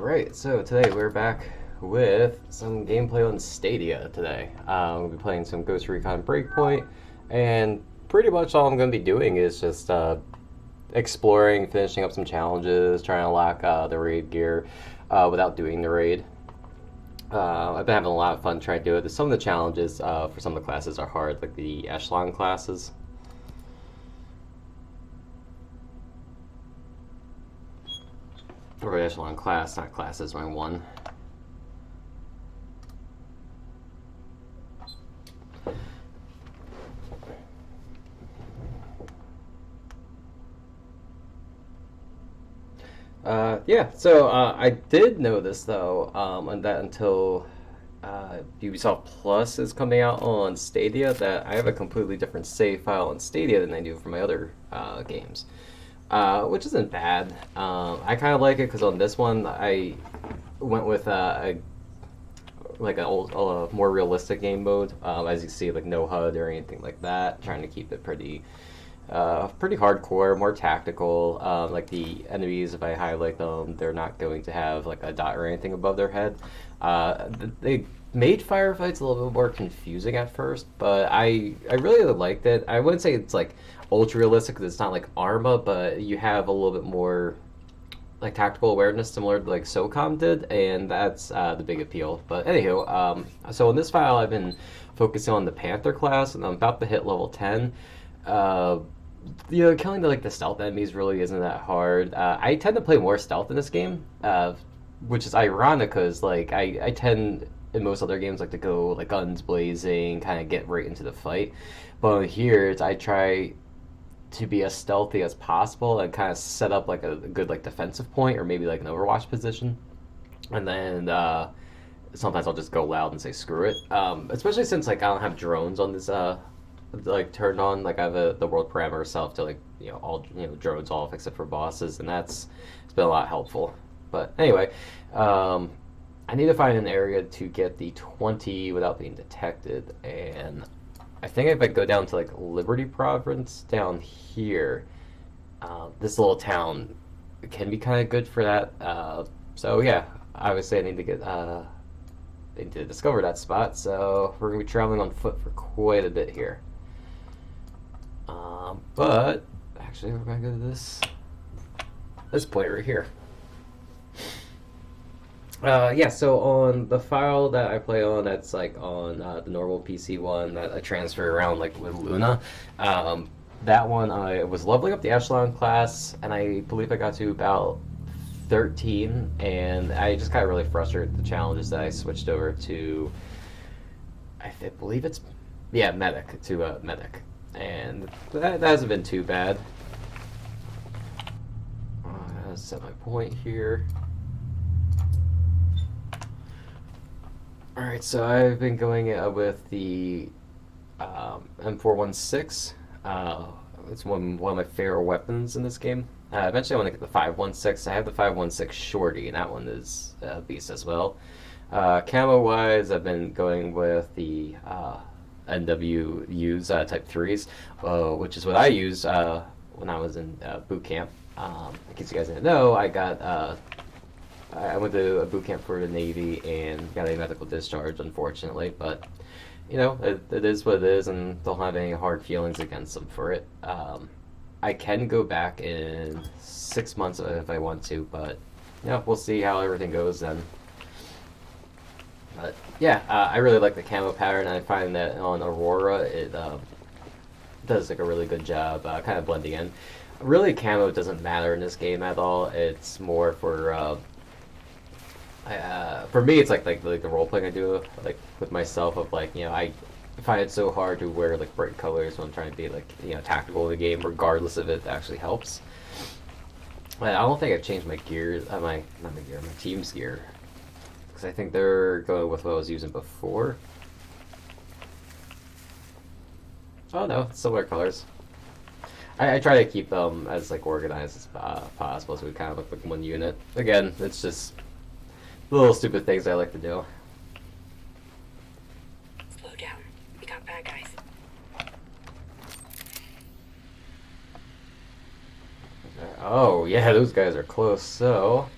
Alright, so today we're back with some gameplay on Stadia today. We'll be playing some Ghost Recon Breakpoint, and pretty much all I'm going to be doing is just exploring, finishing up some challenges, trying to lock the raid gear without doing the raid. I've been having a lot of fun trying to do it. Some of the challenges for some of the classes are hard, like the echelon classes. Or echelon class, not classes, rank 1. Yeah, so I did know this though, and that until Ubisoft Plus is coming out on Stadia, that I have a completely different save file on Stadia than I do for my other games. Which isn't bad. I kind of like it because on this one I went with a more realistic game mode. As you see, like no HUD or anything like that. Trying to keep it pretty hardcore, more tactical. Like the enemies, if I highlight them, they're not going to have like a dot or anything above their head. They made firefights a little bit more confusing at first, but I really liked it. I wouldn't say it's like ultra realistic because it's not like Arma, but you have a little bit more like tactical awareness similar to like SOCOM did, and that's the big appeal. But anywho, so in this file I've been focusing on the Panther class, and I'm about to hit level 10. Killing the stealth enemies really isn't that hard. I tend to play more stealth in this game, which is ironic because I tend in most other games like to go like guns blazing, kind of get right into the fight. But here I try to be as stealthy as possible and kind of set up like a good like defensive point or maybe like an Overwatch position, and then sometimes I'll just go loud and say screw it. Especially since like I don't have drones on this like turned on. Like I have the world parameter self to like all drones off except for bosses, and it's been a lot helpful. But anyway, I need to find an area to get the 20 without being detected, and I think if I go down to like Liberty Province down here, this little town can be kind of good for that. So yeah, obviously I need to get need to discover that spot. So we're gonna be traveling on foot for quite a bit here. But actually, we're gonna go to this point right here. Yeah, so on the file that I play on, that's like on the normal PC one that I transfer around like with Luna. That one I was leveling up the echelon class, and I believe I got to about 13, and I just got really frustrated with the challenges that I switched over to. I believe it's medic to medic, and that hasn't been too bad. Set my point here. Alright, so I've been going with the M416. It's one of my favorite weapons in this game. Eventually I want to get the 516. I have the 516 Shorty, and that one is a beast as well. Camo-wise, I've been going with the NWUs Type 3s, which is what I used when I was in boot camp. In case you guys didn't know, I went to a boot camp for the Navy and got a medical discharge, unfortunately, but it is what it is, and don't have any hard feelings against them for it. I can go back in 6 months if I want to, but we'll see how everything goes then. But yeah, I really like the camo pattern. I find that on Aurora it does like a really good job kind of blending in. Really, camo doesn't matter in this game at all. It's more for me, it's like the role playing I do like with myself of like I find it so hard to wear like bright colors when I'm trying to be like tactical in the game, regardless if it actually helps. I don't think I've changed my gear, my team's gear, because I think they're going with what I was using before. Oh no, it's similar colors. I try to keep them as like organized as possible, so we kind of look like one unit. Again, it's just little stupid things I like to do. Slow down. We got bad guys. Oh yeah, those guys are close. So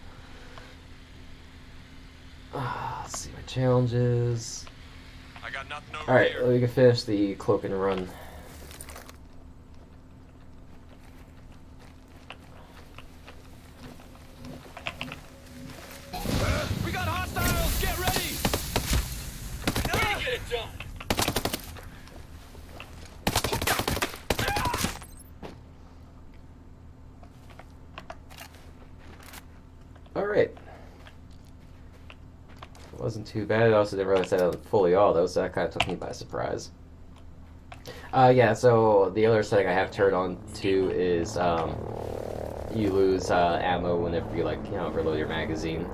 Challenges. I got nothing over Alright, here. we can finish the cloak and run. We got hostiles! Get ready! Way to get it done! Alright. Wasn't too bad. I also didn't realize that fully auto, so that kind of took me by surprise. Yeah, so the other setting I have turned on to is you lose ammo whenever you, like, reload your magazine.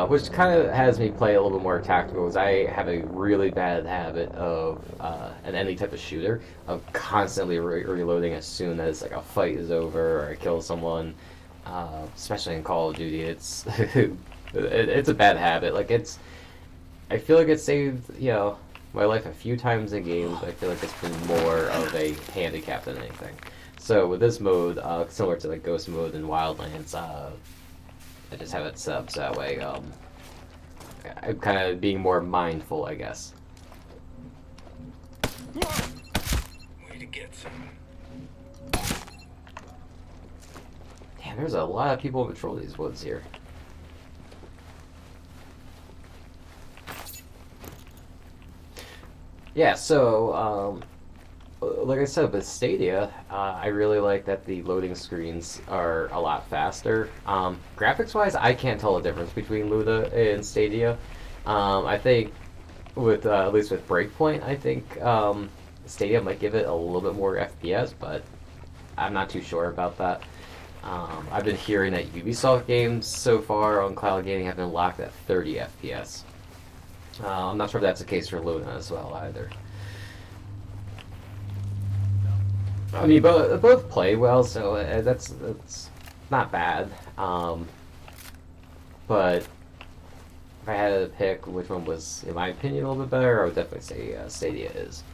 Which kind of has me play a little bit more tactical, because I have a really bad habit of, in any type of shooter, of constantly reloading as soon as, like, a fight is over or I kill someone. Especially in Call of Duty, it's it's a bad habit. Like, I feel like it's saved, my life a few times in games, but I feel like it's been more of a handicap than anything. So with this mode, similar to like Ghost mode and Wildlands, I just have it set up so that way I'm kind of being more mindful, I guess. Way to get some. Damn, there's a lot of people who patrol these woods here. Yeah, so, like I said, with Stadia, I really like that the loading screens are a lot faster. Graphics-wise, I can't tell the difference between Luda and Stadia. I think, at least with Breakpoint, I think Stadia might give it a little bit more FPS, but I'm not too sure about that. I've been hearing that Ubisoft games so far on cloud gaming have been locked at 30 FPS. I'm not sure if that's the case for Luna as well either. I mean, both play well, so that's not bad. But if I had to pick which one was, in my opinion, a little bit better, I would definitely say Stadia is.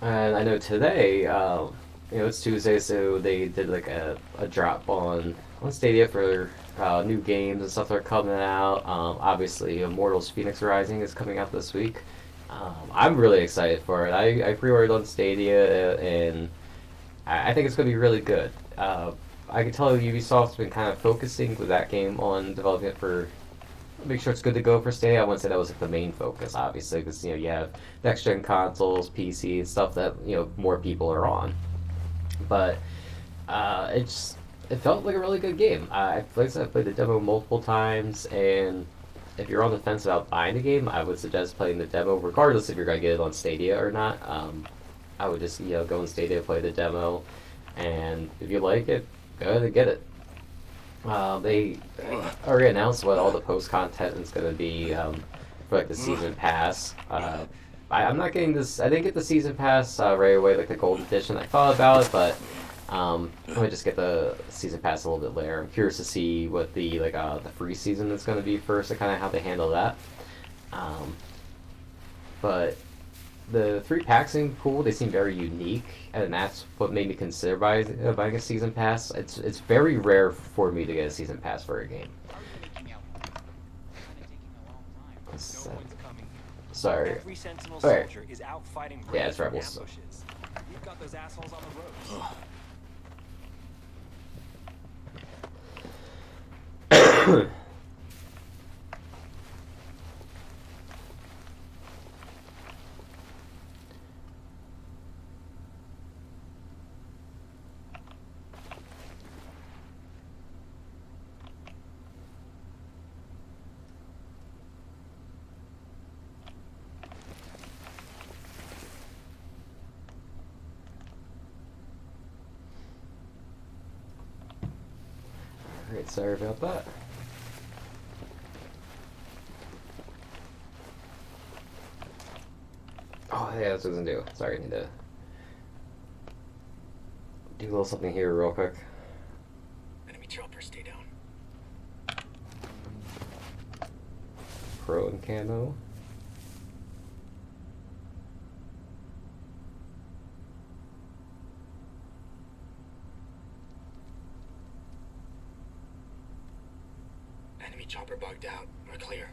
And I know today, it's Tuesday, so they did like a drop on Stadia for new games and stuff that are coming out. Obviously, Immortals Phoenix Rising is coming out this week. I'm really excited for it. I pre-ordered on Stadia, and I think it's going to be really good. I can tell Ubisoft's been kind of focusing with that game on developing it for make sure it's good to go for Stadia. I wouldn't say that was like the main focus, obviously, because you have next gen consoles, PC, and stuff that more people are on. But it felt like a really good game. I played the demo multiple times, and if you're on the fence about buying the game, I would suggest playing the demo, regardless if you're gonna get it on Stadia or not. I would just go on Stadia, play the demo, and if you like it, go ahead and get it. They already announced what all the post content is going to be for like the season pass. I'm not getting this. I didn't get the season pass right away, like the gold edition. I thought about it, but I might just get the season pass a little bit later. I'm curious to see what the the free season is going to be first, and kind of how they handle that. But the 3 packs seem cool. They seem very unique, and that's what made me consider buying a season pass. It's very rare for me to get a season pass for a game. Sorry. Every Sentinel Alright. soldier is out fighting Yeah, it's raids and Rebels. ambushes. We've got those assholes on the ropes. Alright, sorry about that. Oh, yeah, that's what I was gonna do. Sorry, I need to do a little something here real quick. Enemy chopper, stay down. Pro and camo. Chopper bugged out. We're clear.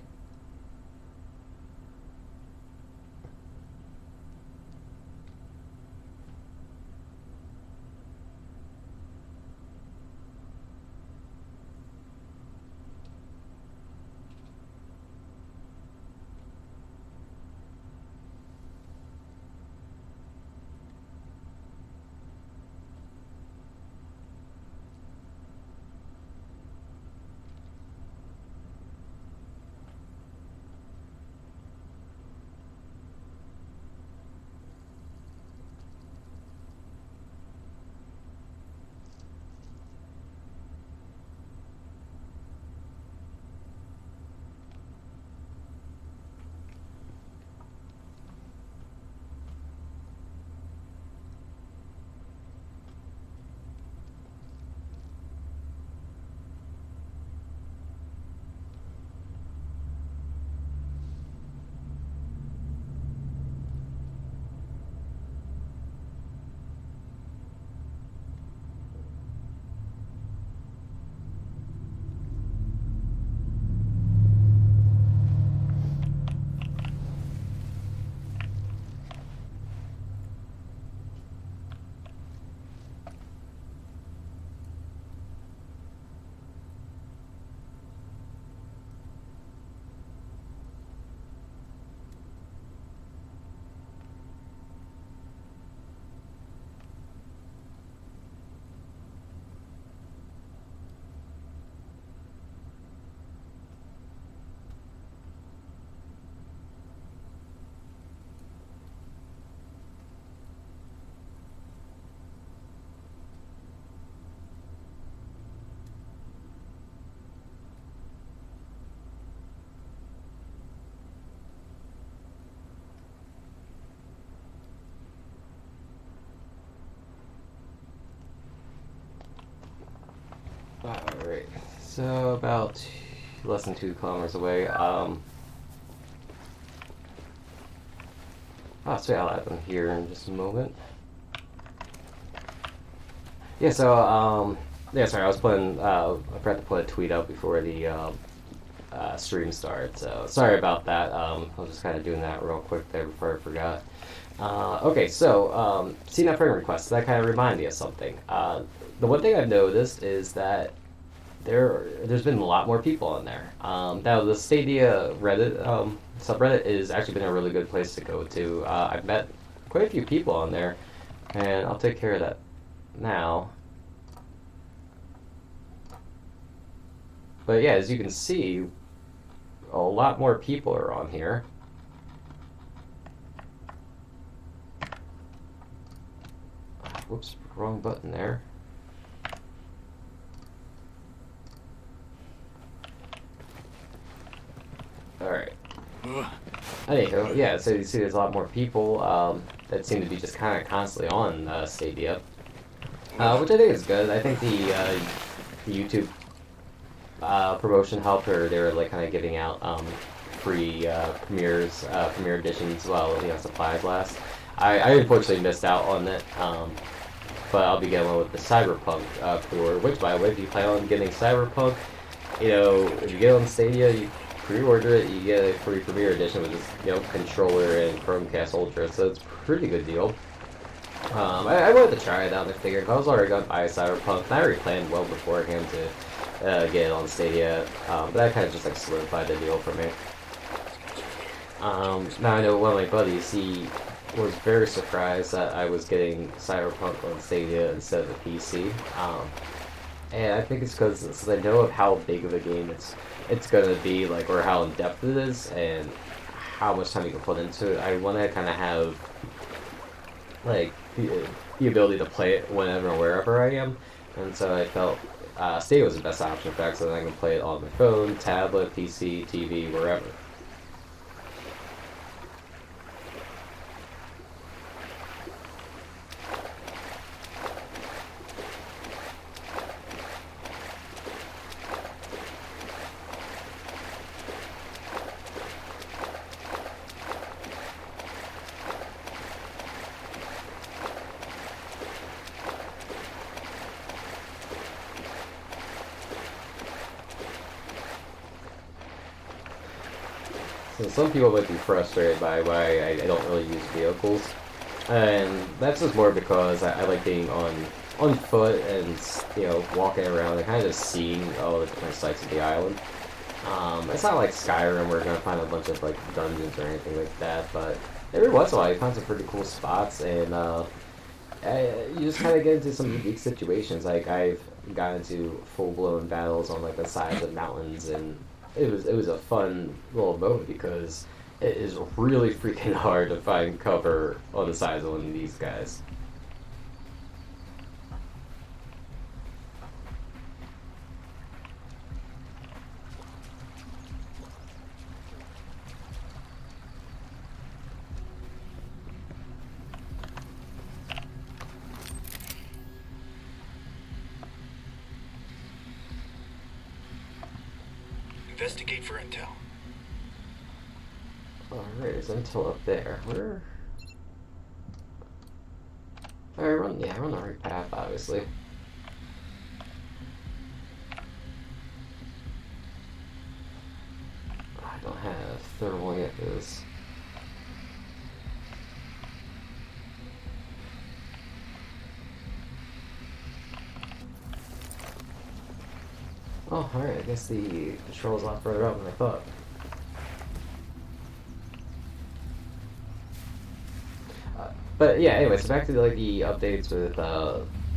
Alright, so about less than 2 kilometers away. So I'll add them here in just a moment. Yeah, so, sorry, I was putting, I forgot to put a tweet out before the stream started, so sorry about that. I was just kind of doing that real quick there before I forgot. Okay, so, seeing that friend request, that kind of reminded me of something. The one thing I've noticed is that there's been a lot more people on there. Now the Stadia Reddit subreddit has actually been a really good place to go to. I've met quite a few people on there, and I'll take care of that now. But yeah, as you can see, a lot more people are on here. Whoops, wrong button there. Alright. Anyhow, yeah, so you see there's a lot more people that seem to be just kind of constantly on Stadia. Which I think is good. I think the YouTube promotion helped, or they were like kind of giving out free premiere editions while supplies last. I unfortunately missed out on it, but I'll be getting one with the Cyberpunk pre-order. Which, by the way, if you plan on getting Cyberpunk, if you get on Stadia, you pre-order it, you get a free premiere edition with this controller and Chromecast Ultra, so it's a pretty good deal. I wanted to try it out, and I figured if I was already going to buy Cyberpunk, and I already planned well beforehand to get it on Stadia, but that kind of just solidified the deal for me. Now I know one of my buddies, he was very surprised that I was getting Cyberpunk on Stadia instead of the PC, and I think it's because I know of how big of a game it's gonna be, or how in depth it is, and how much time you can put into it. I want to kind of have the ability to play it whenever and wherever I am, and so I felt Stadia was the best option for that, so then I can play it on my phone, tablet, PC, TV, wherever. So some people might be frustrated by why I don't really use vehicles, and that's just more because I like being on foot and walking around and kind of just seeing all the different sites of the island. It's not like Skyrim where you're gonna find a bunch of like dungeons or anything like that, but every once in a while you find some pretty cool spots, and you just kind of get into some unique situations. Like I've got into full blown battles on like the sides of mountains, and it was a fun little mode because it is really freaking hard to find cover on the sides of one of these guys. Investigate for intel. Alright, there's intel up there. Where? I run the right path, obviously. I don't have thermal yet, because... Oh, alright, I guess the patrol's a lot further out than I thought. But yeah, anyway, so back to like the updates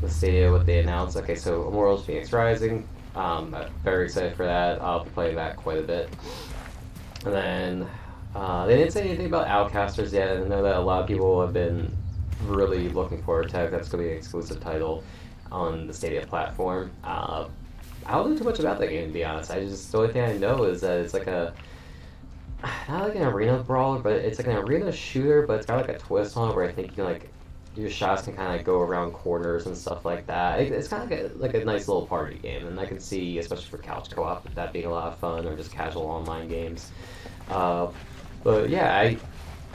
with Stadia, what they announced. Okay, so Immortals Phoenix Rising. I'm very excited for that. I'll be playing that quite a bit. And then they didn't say anything about Outcasters yet. I know that a lot of people have been really looking forward to it. That's going to be an exclusive title on the Stadia platform. I don't know too much about that game, to be honest. The only thing I know is that it's like not like an arena brawler, but it's like an arena shooter, but it's got like a twist on it where I think you can like your shots can kind of go around corners and stuff like that. It's kind of like a nice little party game, and I can see, especially for couch co-op, that being a lot of fun, or just casual online games. But yeah, I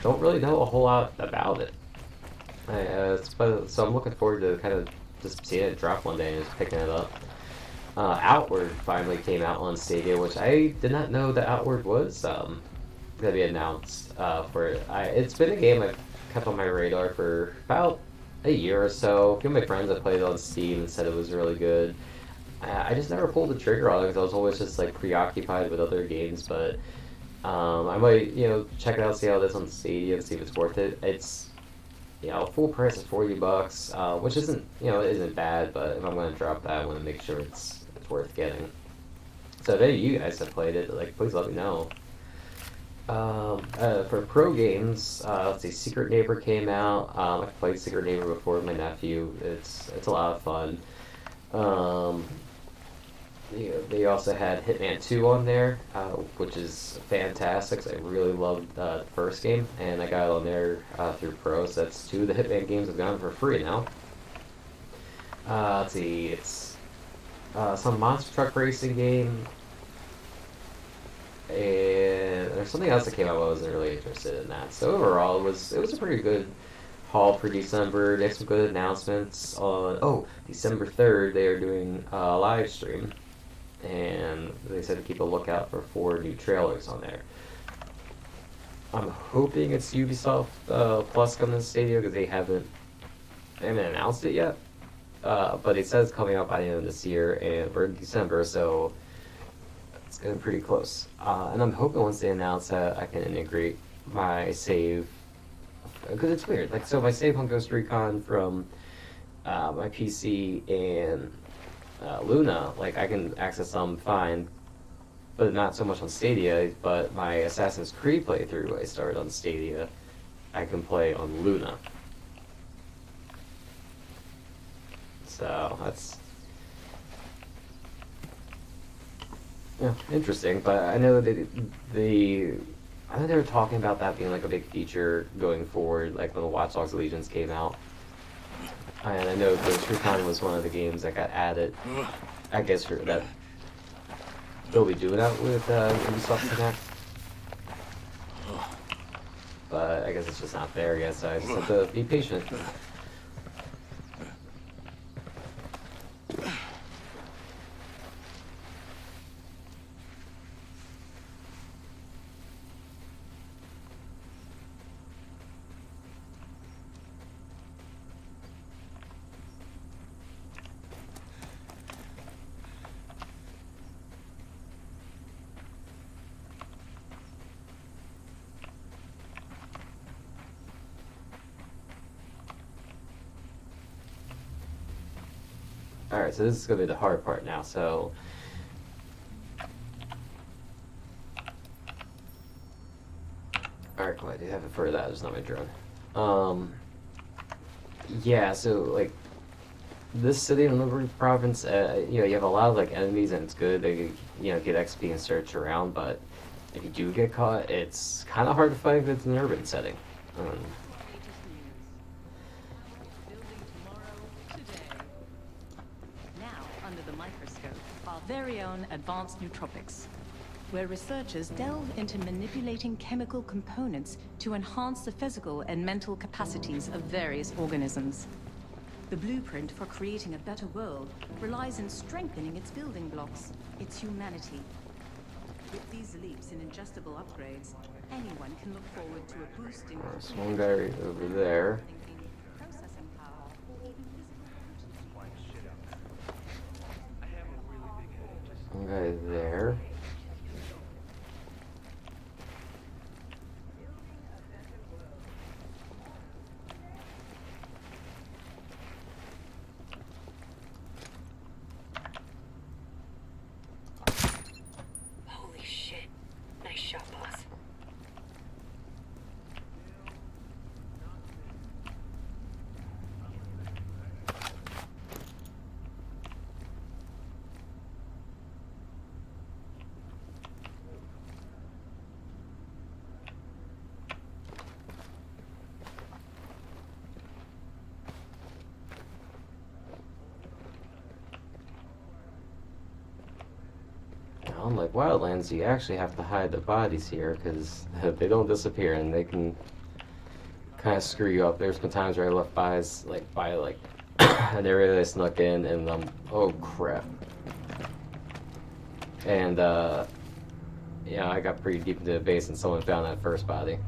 don't really know a whole lot about it. So I'm looking forward to kind of just seeing it drop one day and just picking it up. Outward finally came out on Stadia, which I did not know that Outward was going to be announced for it. It's been a game I've kept on my radar for about a year or so. A few of my friends have played it on Steam and said it was really good. I just never pulled the trigger on it because I was always just like preoccupied with other games, but I might, check it out, see how it is on Stadia, and see if it's worth it. It's, full price is $40, which isn't bad, but if I'm going to drop that, I want to make sure it's worth getting. So if any of you guys have played it, like, please let me know. For pro games, let's see, Secret Neighbor came out. I've played Secret Neighbor before with my nephew. It's a lot of fun. They also had Hitman 2 on there, which is fantastic. I really loved the first game, and I got it on there through Pro. So that's two of the Hitman games I've gotten for free now. Let's see, it's some monster truck racing game, and there's something else that came out I wasn't really interested in that. So overall, it was a pretty good haul for December. They had some good announcements on December 3rd. They are doing a live stream. And they said to keep a lookout for 4 new trailers on there. I'm hoping it's Ubisoft Plus coming to Stadia because they haven't announced it yet. But it says coming out by the end of this year, and we're in December, so it's getting pretty close. And I'm hoping once they announce that I can integrate my save, because it's weird. Like, so if I save on Ghost Recon from my PC and Luna, like I can access them fine, but not so much on Stadia. But my Assassin's Creed playthrough I started on Stadia, I can play on Luna. So that's interesting. But I know that I know they were talking about that being like a big feature going forward, like when the Watch Dogs Legions came out. And I know Ghost Recon was one of the games that got added. I guess that they'll be doing that with Ubisoft Connect. But I guess it's just not there yet, so I just have to be patient. Alright, so this is going to be the hard part now, so... Alright, cool, I do have it for that, it's not my drone. Yeah, so, like, this city in Liberty Province, you know, you have a lot of, like, enemies, and it's good. They, you know, get XP and search around, but if you do get caught, it's kind of hard to fight if it's an urban setting. Now, under the microscope, our very own advanced nootropics, where researchers delve into manipulating chemical components to enhance the physical and mental capacities of various organisms. The blueprint for creating a better world relies in strengthening its building blocks, its humanity. With these leaps in ingestible upgrades, anyone can look forward to a boost in There's one guy right over there. thinking, processing power, or even physical potency. One guy there. Holy shit. Nice shot, boss. Unlike Wildlands, you actually have to hide the bodies here because they don't disappear and they can kind of screw you up. There's been times where I left bodies and they really snuck in and oh crap. And yeah, I got pretty deep into the base and someone found that first body.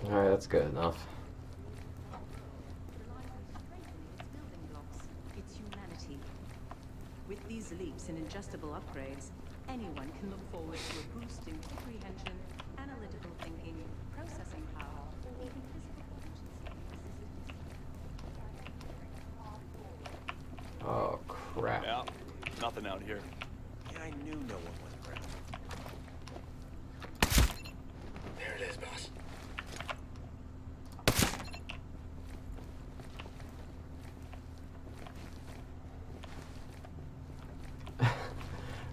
Alright, that's good enough. Building blocks, its humanity. With these leaps in ingestible upgrades, anyone can look forward to a boost in comprehension, analytical thinking, processing power, or even physical potency. Oh crap. Yeah, nothing out here. Yeah, I knew no one was around. There it is, boss.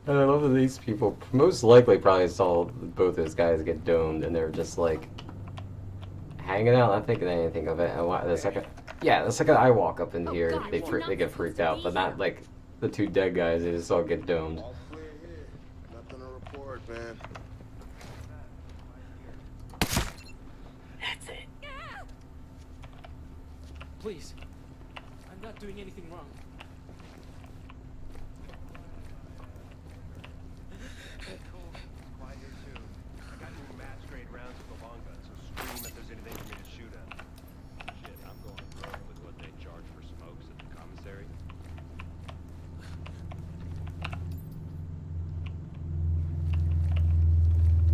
And I love that these people most likely probably saw both those guys get domed and they're just like hanging out, not thinking anything of it. And the second I walk up in here, God, they we're not get supposed freaked to out. be But not here. like the two dead guys; they just all get domed. All clear here. Nothing to report, man. That's it. Please. I'm not doing anything wrong. Quiet here soon. I got new match grade rounds with the long gun, so scream if there's anything for me to shoot at. Shit, I'm going broke with what they charge for smokes at the commissary.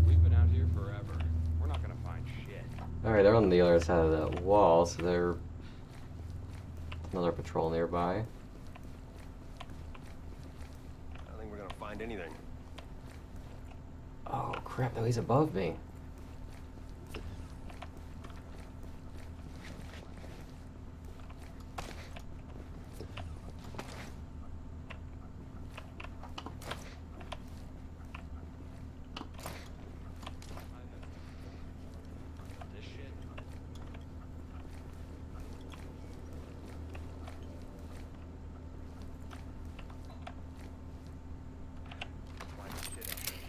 We've been out here forever. We're not gonna find shit. All right, they're on the other side of that wall, so they're another patrol nearby. I don't think we're gonna find anything. Oh crap! No, he's above me. This shit. Find shit out there.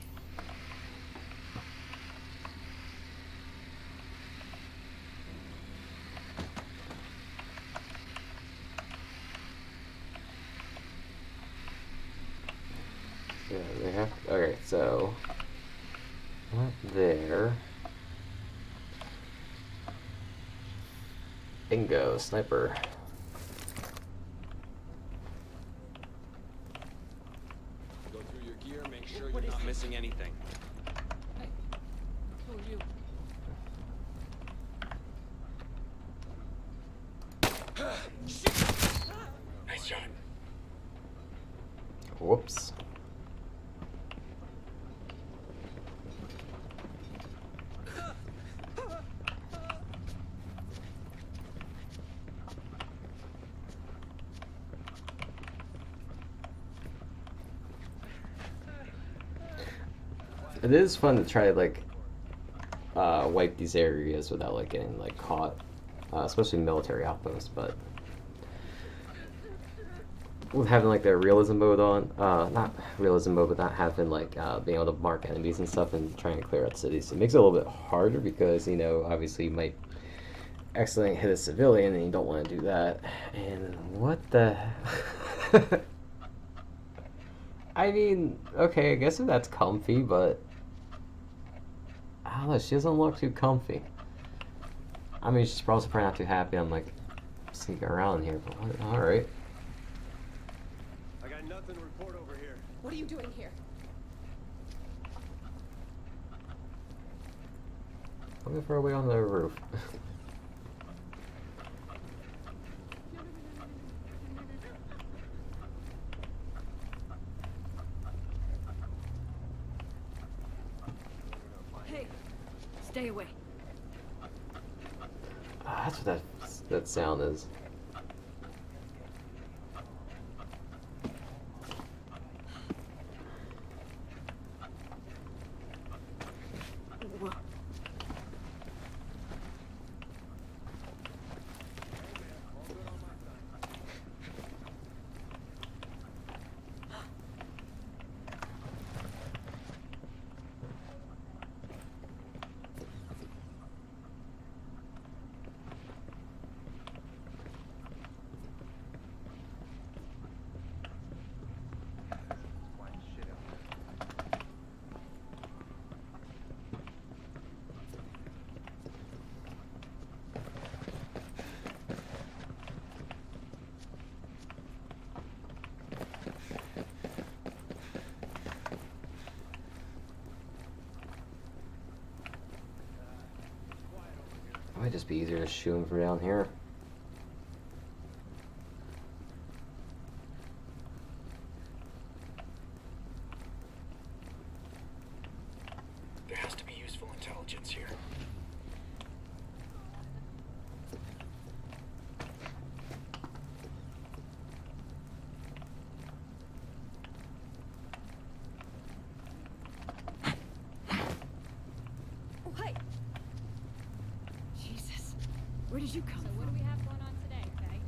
Yeah, they have. Okay, so not there. Bingo, sniper. not missing anything. Who are you? Nice shot. Whoops. It is fun to try to like wipe these areas without like getting like caught, especially military outposts. But with having like the realism mode on, not realism mode, but not having like being able to mark enemies and stuff and trying to clear out cities, it makes it a little bit harder because you know obviously you might accidentally hit a civilian and you don't want to do that. And what the? I mean, okay, I guess if that's comfy, but I don't know, she doesn't look too comfy. I mean, she's probably not too happy. I'm like sneaking around here, but all right. I got nothing to report over here. What are you doing here? Looking for a way on the roof. Hey, stay away. That's what that sound is. Whoa. It might just be easier to shoot him from down here. There has to be useful intelligence here. Oh, hey. Jesus. Where did you come So from? what do we have going on today, okay?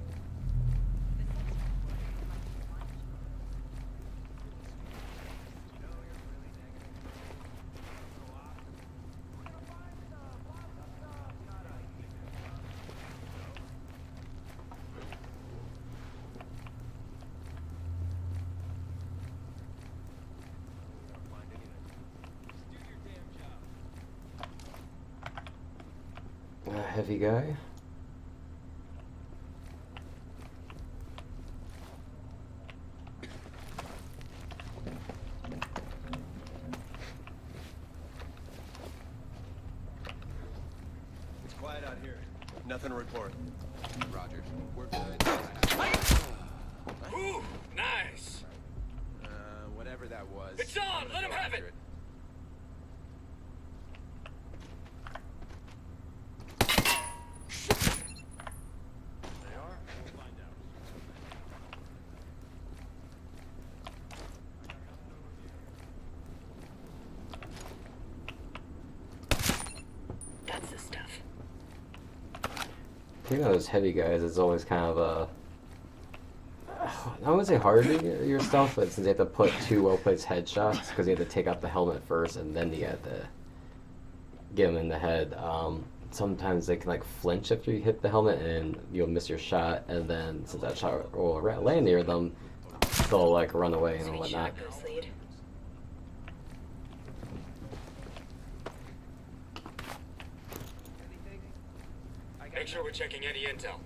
Heavy guy. It's quiet out here. Nothing to report. Roger. We're good. Ooh, nice. Whatever that was. It's on! Let him have it! They are? We'll find out. That's the stuff. Taking out those heavy guys is always kind of a. I wouldn't say hard to get your stuff, but since you have to put two well-placed headshots, because you have to take out the helmet first and then you have to get them in the head. Sometimes they can like flinch after you hit the helmet and you'll miss your shot, and then since that shot will land near them, they'll like run away and Sweet whatnot. shot, Ghost Lead. Make sure we're checking any intel.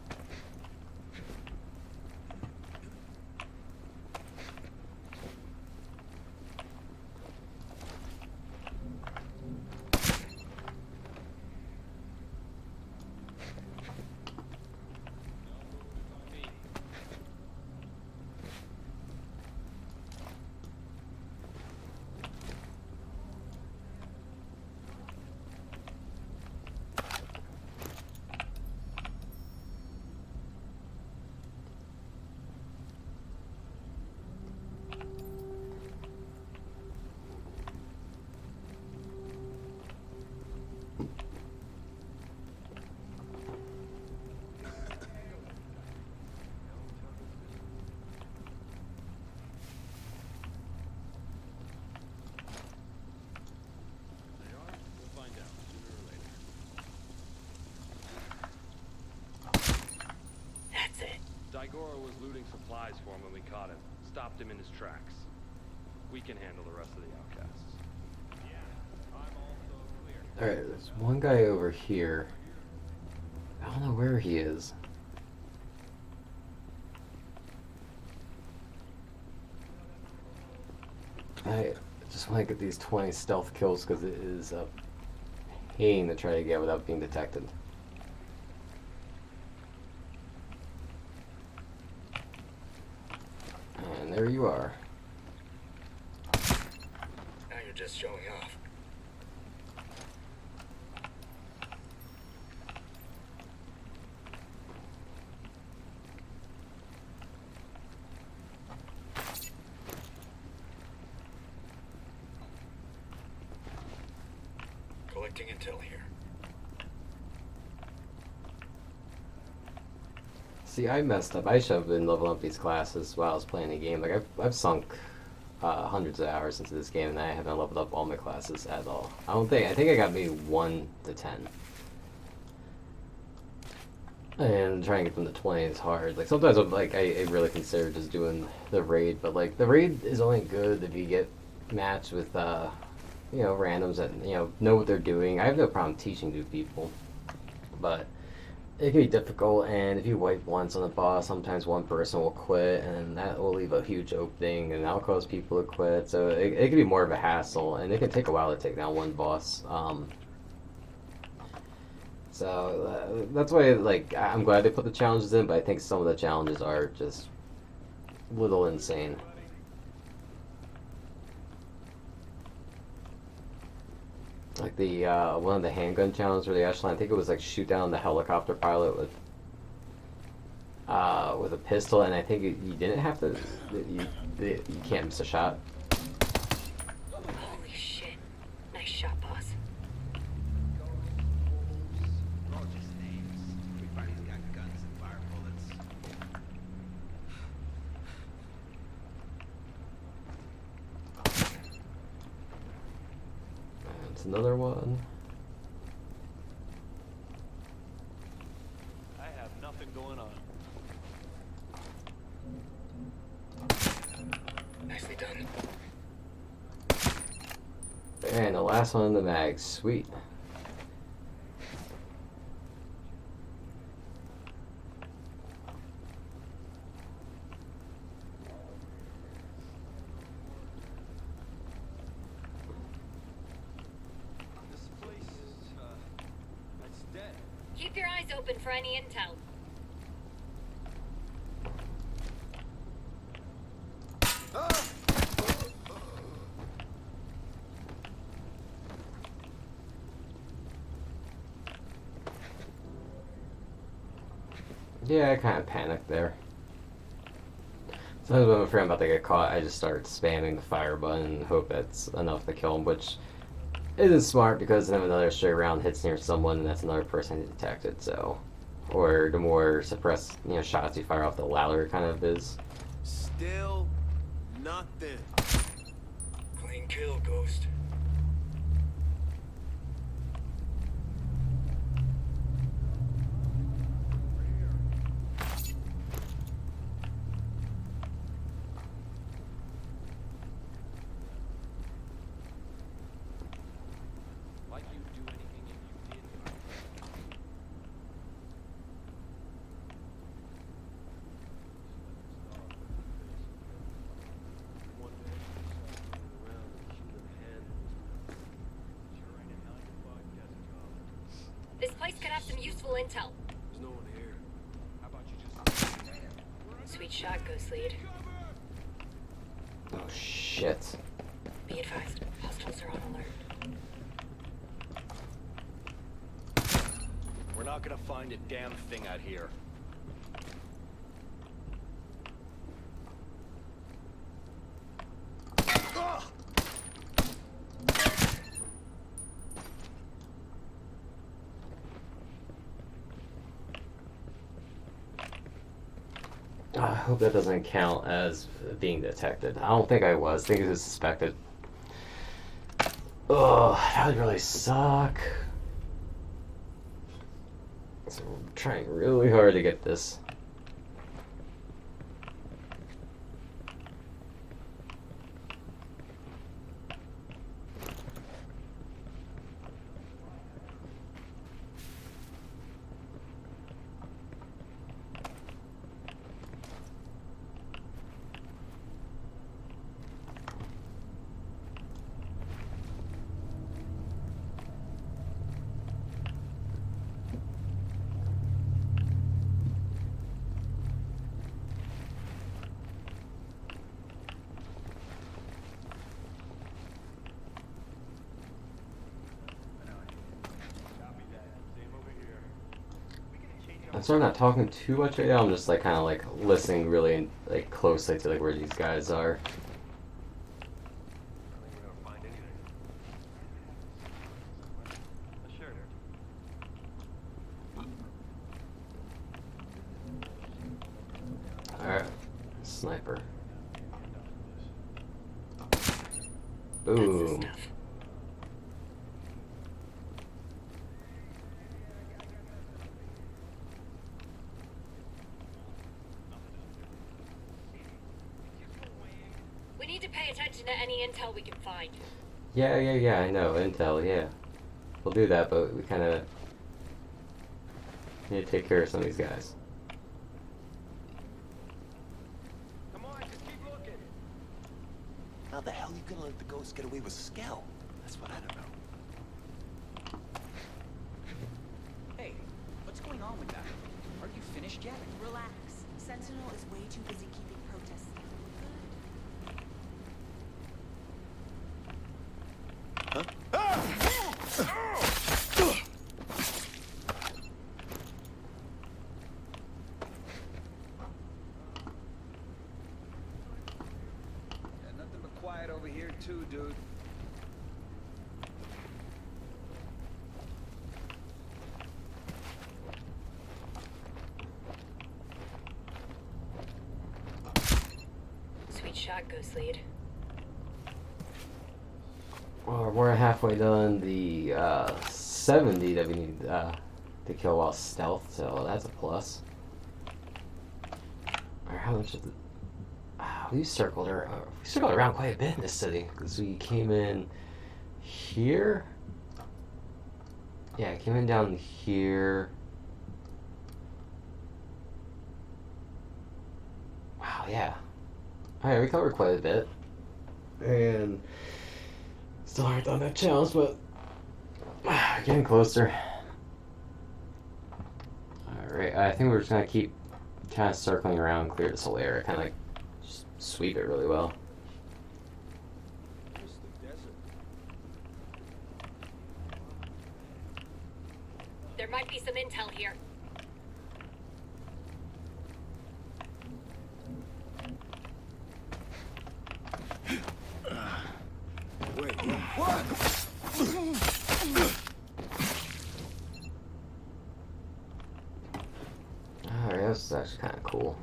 Sora was looting supplies for him when we caught him. Stopped him in his tracks. We can handle the rest of the outcasts. Yeah, I'm also clear. Alright, there's one guy over here. I don't know where he is. I just want to get these 20 stealth kills because it is a pain to try to get without being detected. And there you are. Now you're just showing off. Collecting intel here. See, I messed up. I should have been leveling up these classes while I was playing the game. Like, I've sunk hundreds of hours into this game, and I haven't leveled up all my classes at all. I think I got maybe 1 to 10. And trying to get them to 20 is hard. Like, sometimes I'm, like, I really consider just doing the raid, but, like, the raid is only good if you get matched with, you know, randoms that, you know what they're doing. I have no problem teaching new people, but it can be difficult, and if you wipe once on a boss, sometimes one person will quit, and that will leave a huge opening, and that'll cause people to quit, so it can be more of a hassle, and it can take a while to take down one boss. So that's why, like, I'm glad they put the challenges in, but I think some of the challenges are just a little insane. Like the one of the handgun challenges where they actually, I think it was like shoot down the helicopter pilot with a pistol, and I think you didn't have to. You can't miss a shot. Holy shit. Nice shot, boss. We finally got guns and fire bullets. It's another one. I have nothing going on. Nicely done. And the last one in the mag. Sweet. This place is, it's dead. Keep your eyes open for any intel. Yeah, I kind of panicked there. Sometimes when I'm afraid I'm about to get caught, I just start spamming the fire button and hope that's enough to kill him, which isn't smart because then another stray round hits near someone and that's another person detected, so. Or the more suppressed, shots you fire off, the louder it kind of is. Still nothing. Clean kill, Ghost. Like you'd do anything if you did. One day, around the human hand. Sure ain't a 9 to 5 desk job. This place could have some useful intel. There's no one here. How about you just... Sweet shot, Ghost Lead. Oh shit. Be advised, hostiles are on alert. We're not gonna find a damn thing out here. I hope that doesn't count as being detected. I don't think I was. I think it was suspected. Ugh, that would really suck. So I'm trying really hard to get this. So I'm not talking too much right now. I'm just like kind of like listening really like closely to like where these guys are. I don't think we're gonna find anything. Let's share there. All right, sniper. That's the Boom. stuff. We need to pay attention to any intel we can find. Yeah. I know intel. Yeah, we'll do that, but we kind of need to take care of some of these guys. Come on, just keep looking. How the hell are you gonna let the ghost get away with Skell? That's what I don't know. Hey, what's going on with that? Aren't you finished yet? Relax. Sentinel is way too busy keeping protests good. Yeah, nothing but quiet over here too, dude. Sweet shot, Ghost Lead. Well, we're halfway done the 70 that we need to kill while stealth, so that's a plus. Or how much is it? We circled around quite a bit in this city because we came in here. Yeah, came in down here. Wow, yeah. Alright, we covered quite a bit. And still aren't done that challenge, but getting closer. Alright, I think we're just gonna keep kind of circling around, clear this whole area, kind of like just sweep it really well. Just the desert. There might be some intel here. Wait, what? Alright, that's actually kind of cool.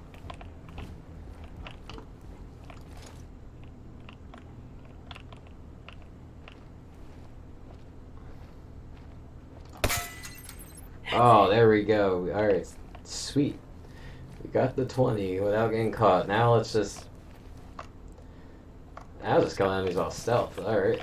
Oh, there we go. Alright, sweet. We got the 20 without getting caught. Now let's just... Now just kill enemies while stealth. Alright.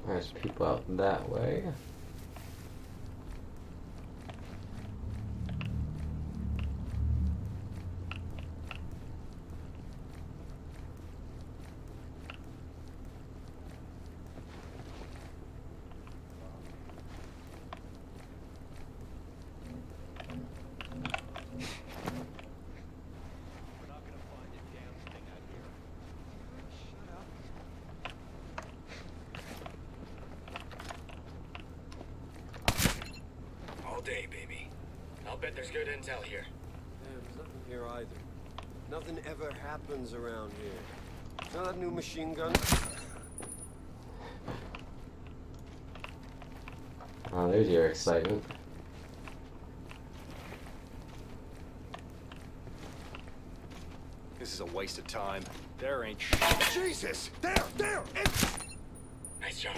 There's people out that way. We're not gonna find a damn thing out here. Shut up. All day, baby. I'll bet there's good intel here. Yeah, there's nothing here either. Nothing ever happens around here. Is that a new machine gun? Oh, there's your excitement. This is a waste of time. There ain't Jesus! There! Nice job.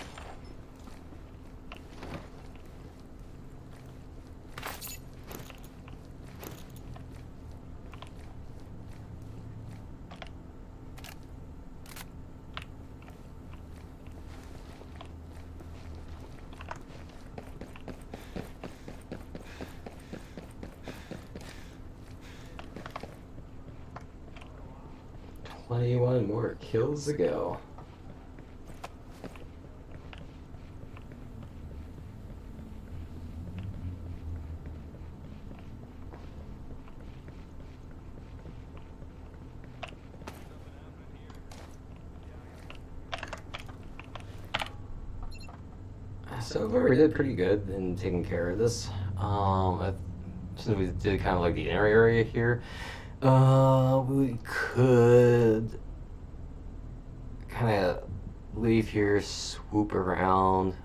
21 more kills to go. So far we did pretty good in taking care of this. Since we did kind of like the inner area here, we could kind of leave here, swoop around,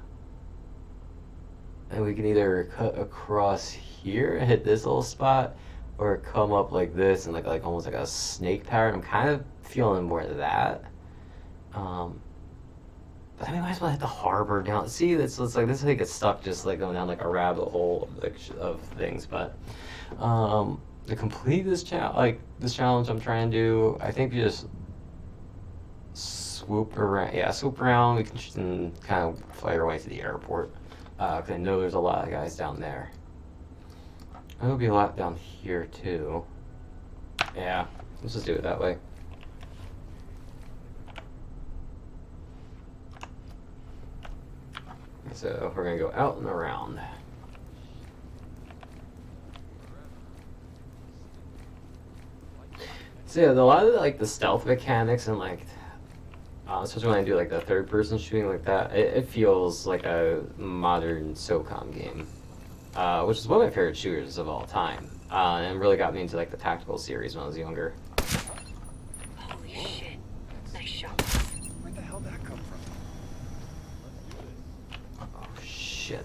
and we can either cut across here and hit this little spot, or come up like this and like almost like a snake pattern. I'm kind of feeling more of that. But I mean, might as well hit the harbor down. See, it's like this. I think it's stuck just like going down like a rabbit hole of things. But to complete this challenge I'm trying to do, I think you just swoop around. Yeah, swoop around. We can kind of fly our way to the airport. Because I know there's a lot of guys down there. There'll be a lot down here too. Yeah, let's just do it that way. So we're gonna go out and around. So yeah, a lot of like the stealth mechanics and like, especially when I do like the third-person shooting like that, it feels like a modern SOCOM game, which is one of my favorite shooters of all time, and really got me into like the tactical series when I was younger. Holy shit. Nice shot. Where the hell that come from? Oh shit.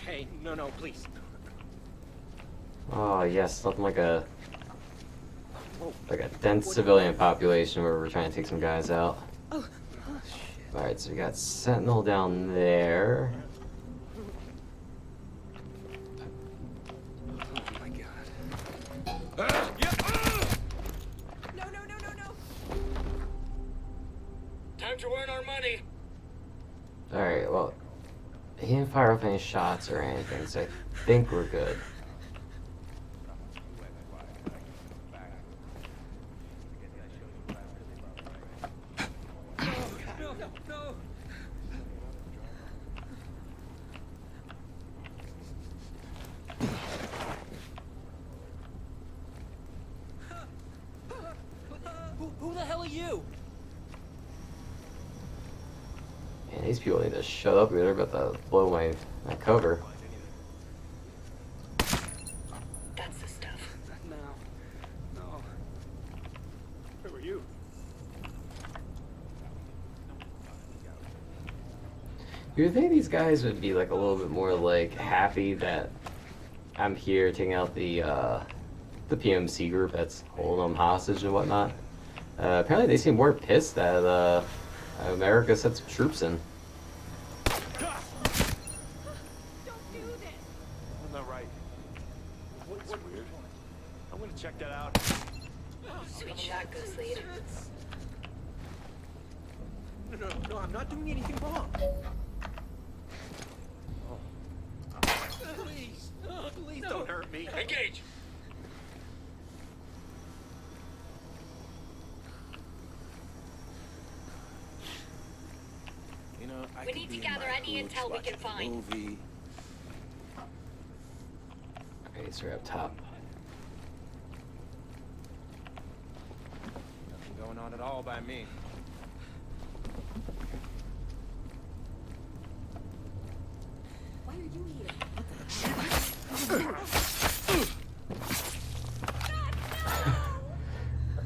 Hey, no, please. Oh yes, nothing like a dense civilian population where we're trying to take some guys out. Alright, so we got Sentinel down there. Oh my god. No, no, no, no, no. Time to earn our money. Alright, well, he didn't fire off any shots or anything, so I think we're good. Who the hell are you? Man, these people need to shut up. They're about to blow my cover. That's the stuff. No. Who are you? You would think these guys would be like a little bit more like happy that I'm here taking out the PMC group that's holding them hostage and whatnot. Apparently they seem more pissed that America sent some troops in. Don't do this. I'm not right. What's weird? I'm gonna check that out. Sweet shot, Ghost Lead. No, I'm not doing anything wrong. Please don't hurt me. Engage. You know, I We could need be to in gather my any hooch intel we watching can a find. Movie. Okay, so we're up top. Nothing going on at all by me. Why are you here?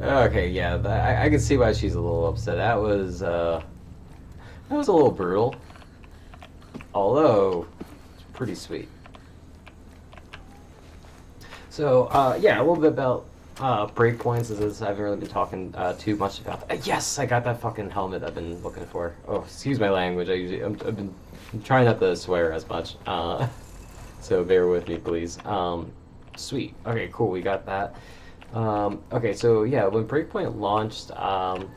Okay, yeah, I can see why she's a little upset. That was a little brutal, although it's pretty sweet. So yeah, a little bit about breakpoints. As I haven't really been talking too much about that. Yes, I got that fucking helmet I've been looking for. Oh, excuse my language. I've been trying not to swear as much, so bear with me, please. Sweet. Okay, cool. We got that. Okay, so yeah, when Breakpoint launched,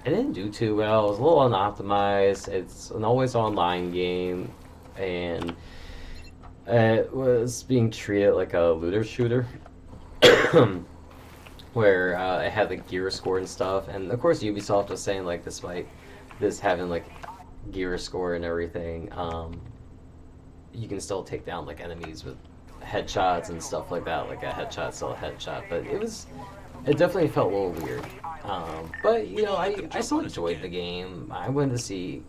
it didn't do too well. It was a little unoptimized. It's an always online game, and it was being treated like a looter shooter, where it had the gear score and stuff. And of course, Ubisoft was saying like, despite this having like gear score and everything, you can still take down like enemies with headshots and stuff like that. Like a headshot, still a headshot, but it definitely felt a little weird. But you know, I still enjoyed the game. I wanted to see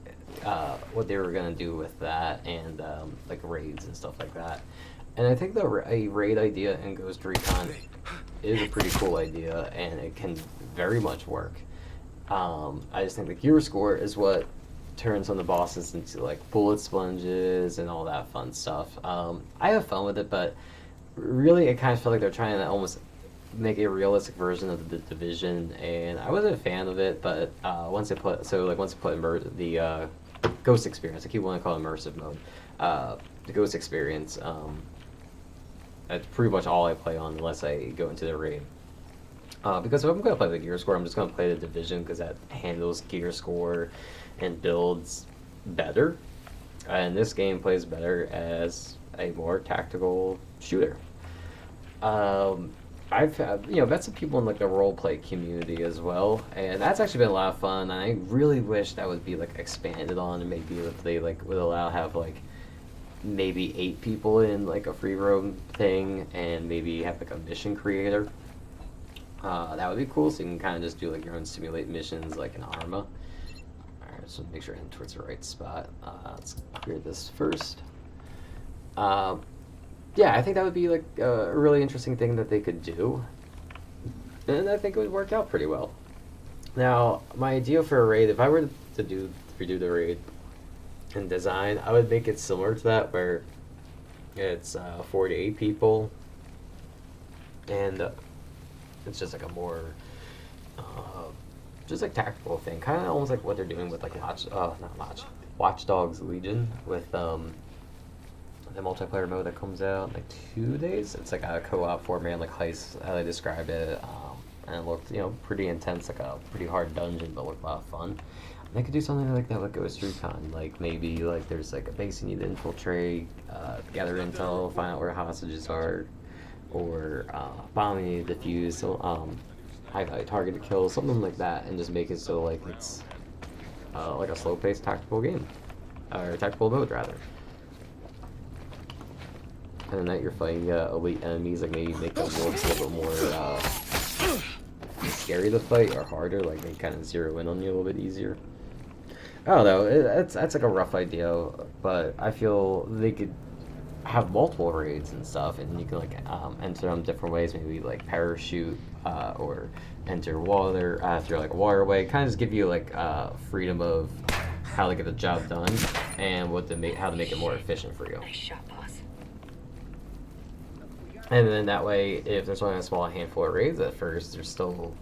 what they were gonna do with that and like raids and stuff like that. And I think a raid idea in Ghost Recon is a pretty cool idea, and it can very much work. I just think the gear score is what turns some of the bosses into like bullet sponges and all that fun stuff. I have fun with it, but really it kind of felt like they're trying to almost make a realistic version of the Division, and I wasn't a fan of it. But once they put the Ghost experience, I keep wanting to call it immersive mode, the Ghost experience. That's pretty much all I play on unless I go into the raid. Because if I'm going to play the gear score, I'm just going to play the Division because that handles gear score and builds better. And this game plays better as a more tactical shooter. I've met some people in like the roleplay community as well, and that's actually been a lot of fun. And I really wish that would be like expanded on, and maybe if they like would allow have like maybe 8 people in like a free roam thing, and maybe have like a mission creator. That would be cool. So you can kind of just do like your own simulate missions like in Arma. Alright, so make sure I head towards the right spot. Let's clear this first. Yeah, I think that would be like a really interesting thing that they could do, and I think it would work out pretty well. Now, my idea for a raid, if I were to redo the raid in design, I would make it similar to that, where it's 4 to 8 people, and it's just like a more just like tactical thing, kind of almost like what they're doing with like Watch Dogs Legion with the multiplayer mode that comes out in like 2 days. It's like a co-op 4-man like heist, how they describe it, and it looked pretty intense, like a pretty hard dungeon, but looked a lot of fun. They could do something like that with Ghost Recon. Like maybe like there's like a base you need to infiltrate, gather intel, find out where hostages are, or bomb you need to defuse, so high value target to kill, something like that, and just make it so like it's like a slow paced tactical game, or tactical mode rather. And then you're fighting elite enemies, like maybe make the wolves a little bit more scary to fight or harder, like they kind of zero in on you a little bit easier. I don't know, that's like a rough idea, but I feel they could have multiple raids and stuff, and you can like enter them different ways, maybe like parachute or enter water through like a waterway, kind of just give you like freedom of how to get the job done and how to make it more efficient for you. Nice shot, boss. And then that way, if there's only a small handful of raids at first, there's still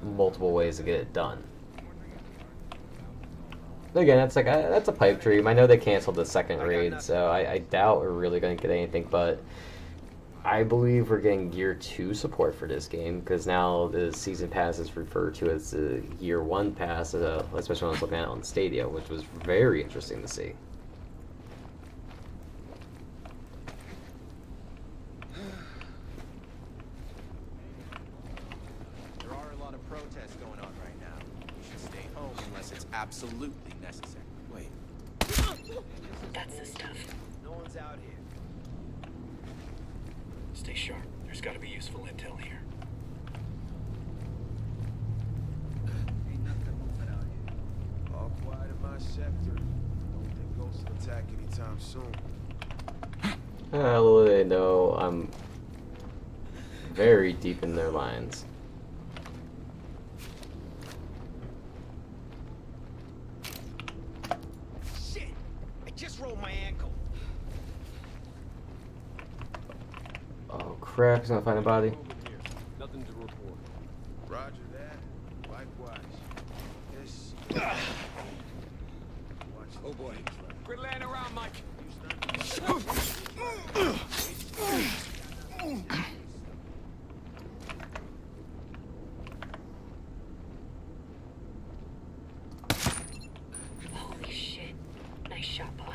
multiple ways to get it done. But again, that's a pipe dream. I know they canceled the second raid, so I doubt we're really going to get anything, but I believe we're getting Year 2 support for this game, because now the Season Pass is referred to as the Year 1 Pass, especially when I was looking at it on Stadia, which was very interesting to see. There are a lot of protests going on right now. You should stay home unless it's absolutely necessary. Wait. That's the stuff. No one's out here. Stay sharp. There's got to be useful intel here. Ain't nothing moving out here. All quiet in my sector. Don't think ghosts will attack anytime soon. Little do they know, I'm very deep in their lines. Shit! I just rolled my ankle. Oh crap, he's gonna find a body. Nothing to report. Roger that. Likewise. Yes. Oh boy. Quit laying around, Mike.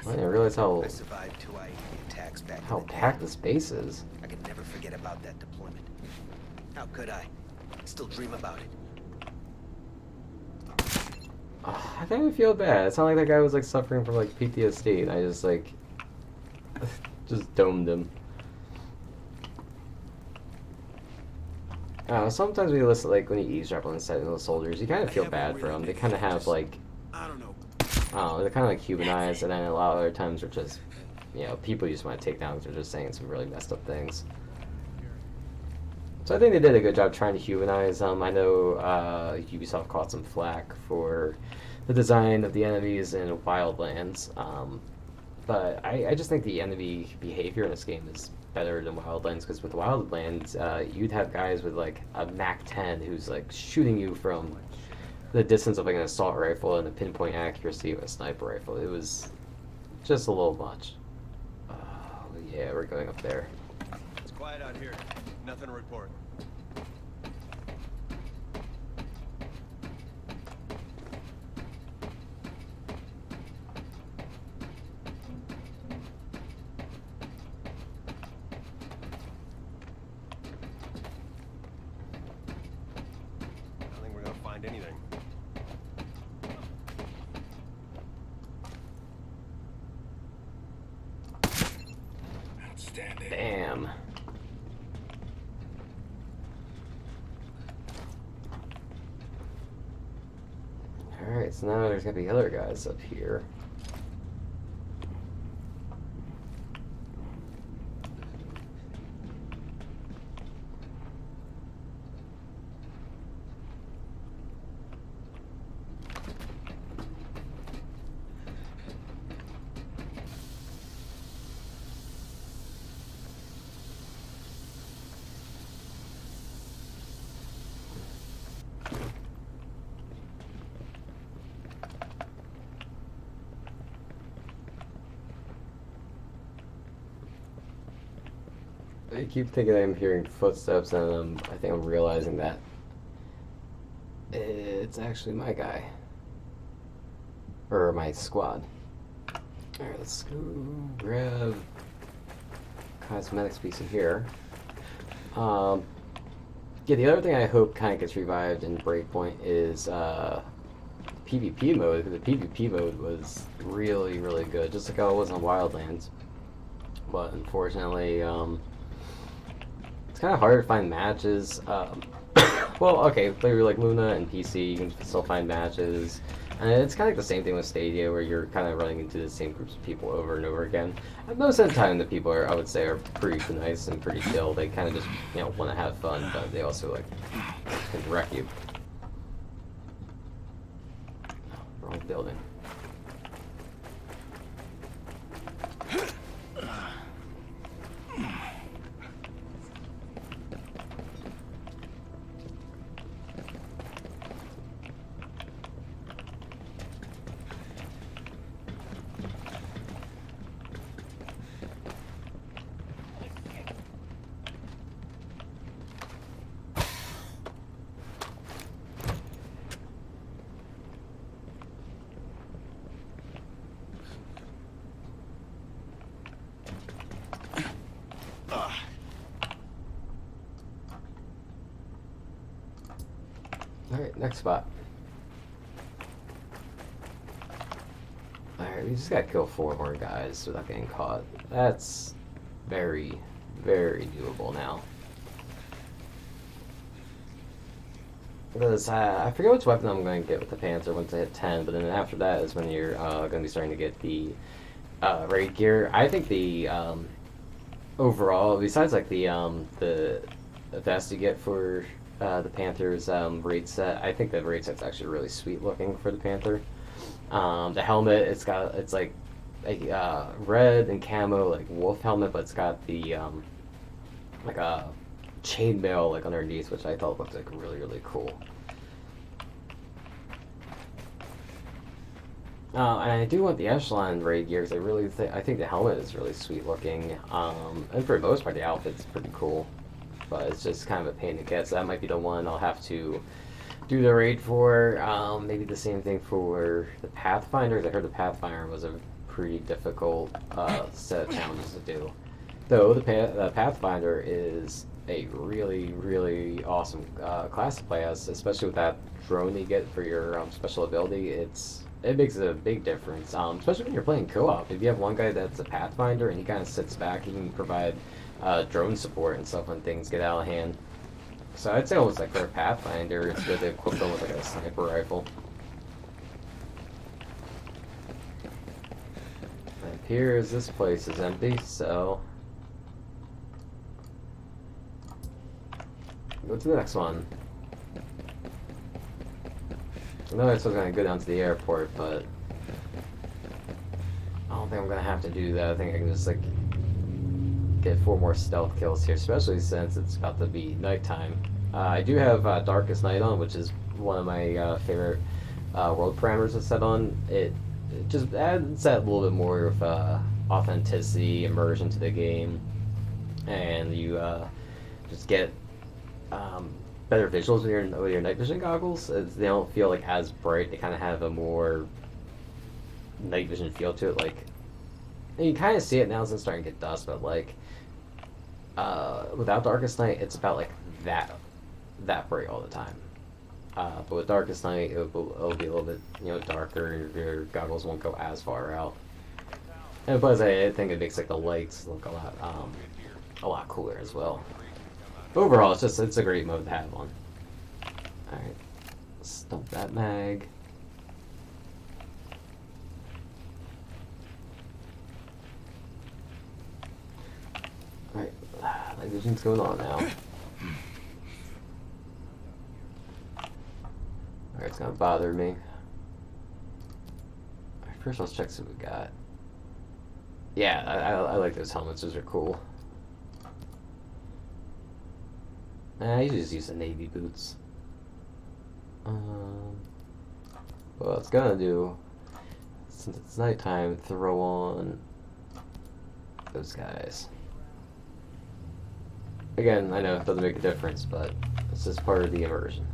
I didn't realize how I survived 2 IED attacks back how in the day. packed this base is. I could never forget about that deployment. How could I? Still dream about it. I think I feel bad. It's not like that guy was like suffering from like PTSD, and I just like just domed him. Sometimes when you listen, like when you eavesdrop on the Sentinel soldiers, you kind of feel bad for them. They kind of have like, I don't know. they're kind of like humanized, and then a lot of other times they're just, people you just want to take down because they're just saying some really messed up things. So I think they did a good job trying to humanize them. I know Ubisoft caught some flack for the design of the enemies in Wildlands, but I just think the enemy behavior in this game is better than Wildlands, because with Wildlands, you'd have guys with like a MAC-10 who's like shooting you from the distance of like an assault rifle and the pinpoint accuracy of a sniper rifle. It was just a little much. Oh yeah, we're going up there. It's quiet out here. Nothing to report. I don't think we're gonna find anything. Outstanding. Damn. Alright, so now there's gonna be other guys up here. I keep thinking I'm hearing footsteps, and I think I'm realizing that it's actually my guy. Or my squad. Alright, let's go grab cosmetics piece in here. Yeah, the other thing I hope kind of gets revived in Breakpoint is PvP mode, because the PvP mode was really, really good, just like how it was on Wildlands. But unfortunately, it's kind of hard to find matches. Well, okay, play like Luna and PC, you can still find matches. And it's kind of like the same thing with Stadia, where you're kind of running into the same groups of people over and over again. And most of the time, the people are, I would say, are pretty nice and pretty chill. They kind of just, want to have fun, but they also like can wreck you. Oh, wrong building. Alright, next spot. Alright, we just gotta kill 4 more guys without getting caught. That's very, very doable now. Because I forget which weapon I'm going to get with the Panther once I hit 10, but then after that is when you're going to be starting to get the raid gear. I think the overall, besides like the vest you get for the Panther's raid set, I think the raid set's actually really sweet looking for the Panther. The helmet, it's like a red and camo like wolf helmet, but it's got the like a chainmail like underneath, which I thought looked like really, really cool. And I do want the Echelon raid gear, because I think the helmet is really sweet looking, and for the most part the outfit's pretty cool, but it's just kind of a pain to get, so that might be the one I'll have to do the raid for. Maybe the same thing for the Pathfinders. I heard the Pathfinder was a pretty difficult set of challenges to do. Though the Pathfinder is a really, really awesome class to play as, especially with that drone that you get for your special ability. It makes a big difference, especially when you're playing co-op. If you have one guy that's a Pathfinder and he kind of sits back, he can provide drone support and stuff when things get out of hand. So I'd say almost like for a Pathfinder, it's good to equip them with like a sniper rifle. It appears this place is empty, so go to the next one. I know I was going to go down to the airport, but I don't think I'm going to have to do that. I think I can just like get 4 more stealth kills here, especially since it's about to be nighttime. I do have Darkest Night on, which is one of my favorite world parameters to set on. It just adds that little bit more of authenticity, immersion to the game, and you just get better visuals with your night vision goggles. They don't feel like as bright. They kind of have a more night vision feel to it. Like, and you kind of see it now since it's starting to get dusk, but like without Darkest Night, it's about like that bright all the time. But with Darkest Night, it'll be a little bit darker. Your goggles won't go as far out. And plus, I think it makes like the lights look a lot cooler as well. Overall, it's a great mode to have on. Alright, dump that mag. Alright, night vision's going on now. Alright, it's gonna bother me. Alright, first let's check what we got. Yeah, I like those helmets, those are cool. I usually just use the navy boots. Well, it's gonna do, since it's nighttime, throw on those guys. Again, I know it doesn't make a difference, but it's just part of the immersion.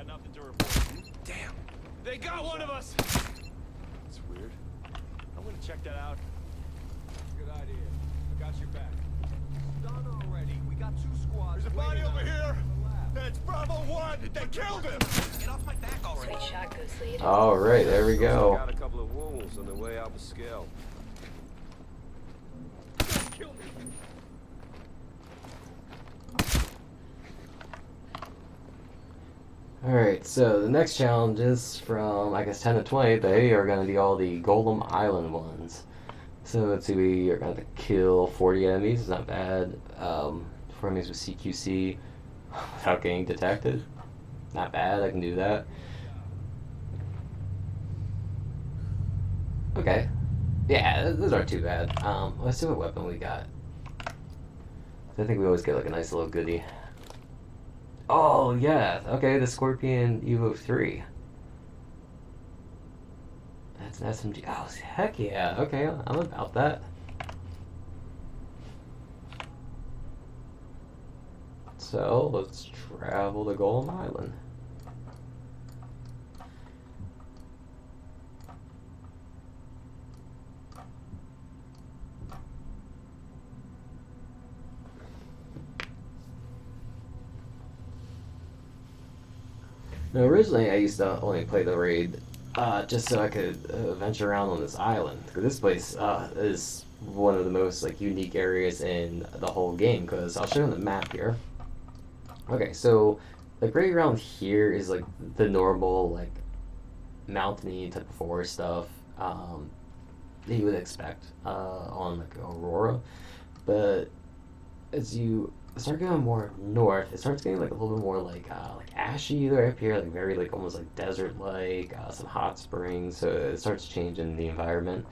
Nothing to report. Damn. They got one of us! That's weird. I'm gonna check that out. Good idea. I got your back. Done already. We got 2 squads. There's a body over here! That's Bravo 1! They killed him! Get off my back already. Sweet shot, Goose Lead. Alright, there we go. Got a couple of wounds on the way out the scale. Kill me! Alright, so the next challenge is from, I guess, 10 to 20. They are going to be all the Golem Island ones. So let's see, we are going to kill 40 enemies. It's not bad. 4 enemies with CQC without getting detected. Not bad, I can do that. Okay. Yeah, those aren't too bad. Let's see what weapon we got. I think we always get like a nice little goodie. Oh, yeah. Okay, the Scorpion Evo 3. That's an SMG. Oh, heck yeah. Okay, I'm about that. So, let's travel to Golem Island. Now, originally, I used to only play the raid just so I could venture around on this island. Because this place is one of the most like unique areas in the whole game. Because I'll show you on the map here. Okay, so like right around here is like the normal like mountainy type of forest stuff. that you would expect on like Aurora, but as you start going more north, it starts getting like a little bit more like ashy there up here, like very like almost like desert like, some hot springs. So it starts changing the environment.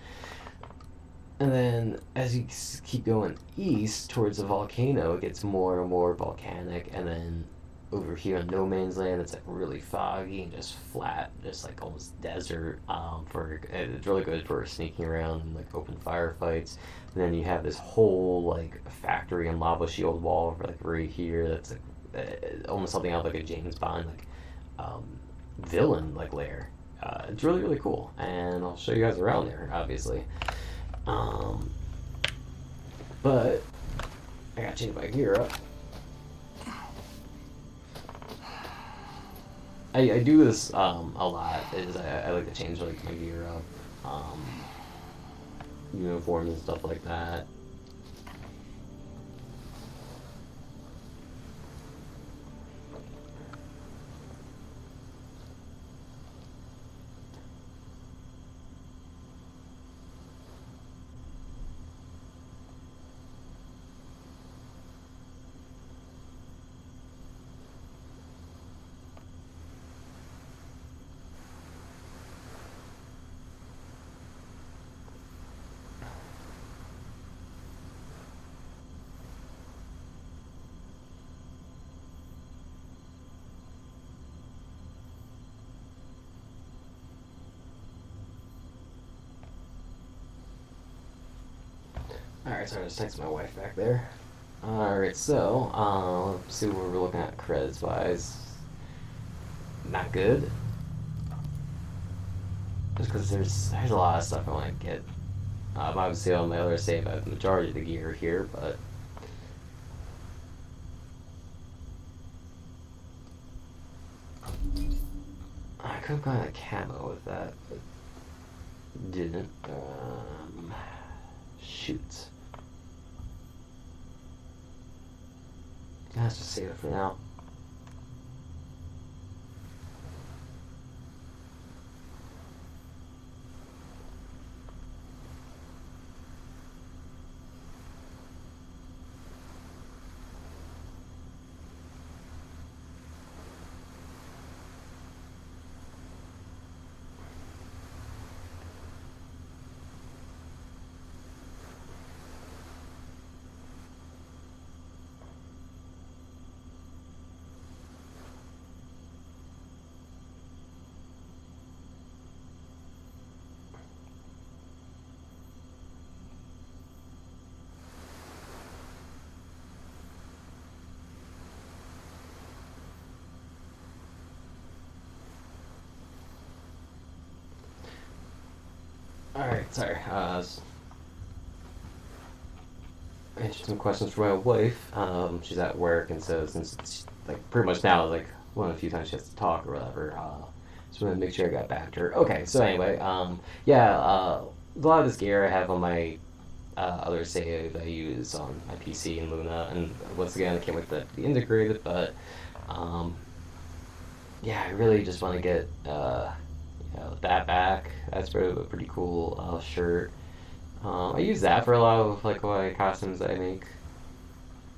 And then as you keep going east towards the volcano, it gets more and more volcanic. And then over here in No Man's Land, it's like really foggy and just flat, just like almost desert. It's really good for sneaking around and like open firefights. And then you have this whole like factory and lava shield wall like right here. That's like almost something out of like a James Bond like um, villain like lair. It's really really cool, and I'll show you guys around there, obviously. Um, but I gotta change my gear up. I do this a lot. Is I like to change like my gear up, uniforms and stuff like that. Alright, so I just texted my wife back there. Alright, so, let's see what we're looking at creds wise. Not good. Just because there's a lot of stuff I want to get. Obviously, on my other save, I have the majority of the gear here, but. I could have gotten a camo with that, but didn't. Shoot. Let's just save it for now. Alright, sorry. Answer some questions for my wife. She's at work, and so since it's like pretty much now, like one of the few times she has to talk or whatever, just want to make sure I got back to her. Okay, so anyway, yeah, a lot of this gear I have on my other save I use on my PC and Luna, and once again, I can't wait for that to be integrated, but yeah, I really just want to get that back. That's pretty cool shirt. I use that for a lot of like my costumes that I make.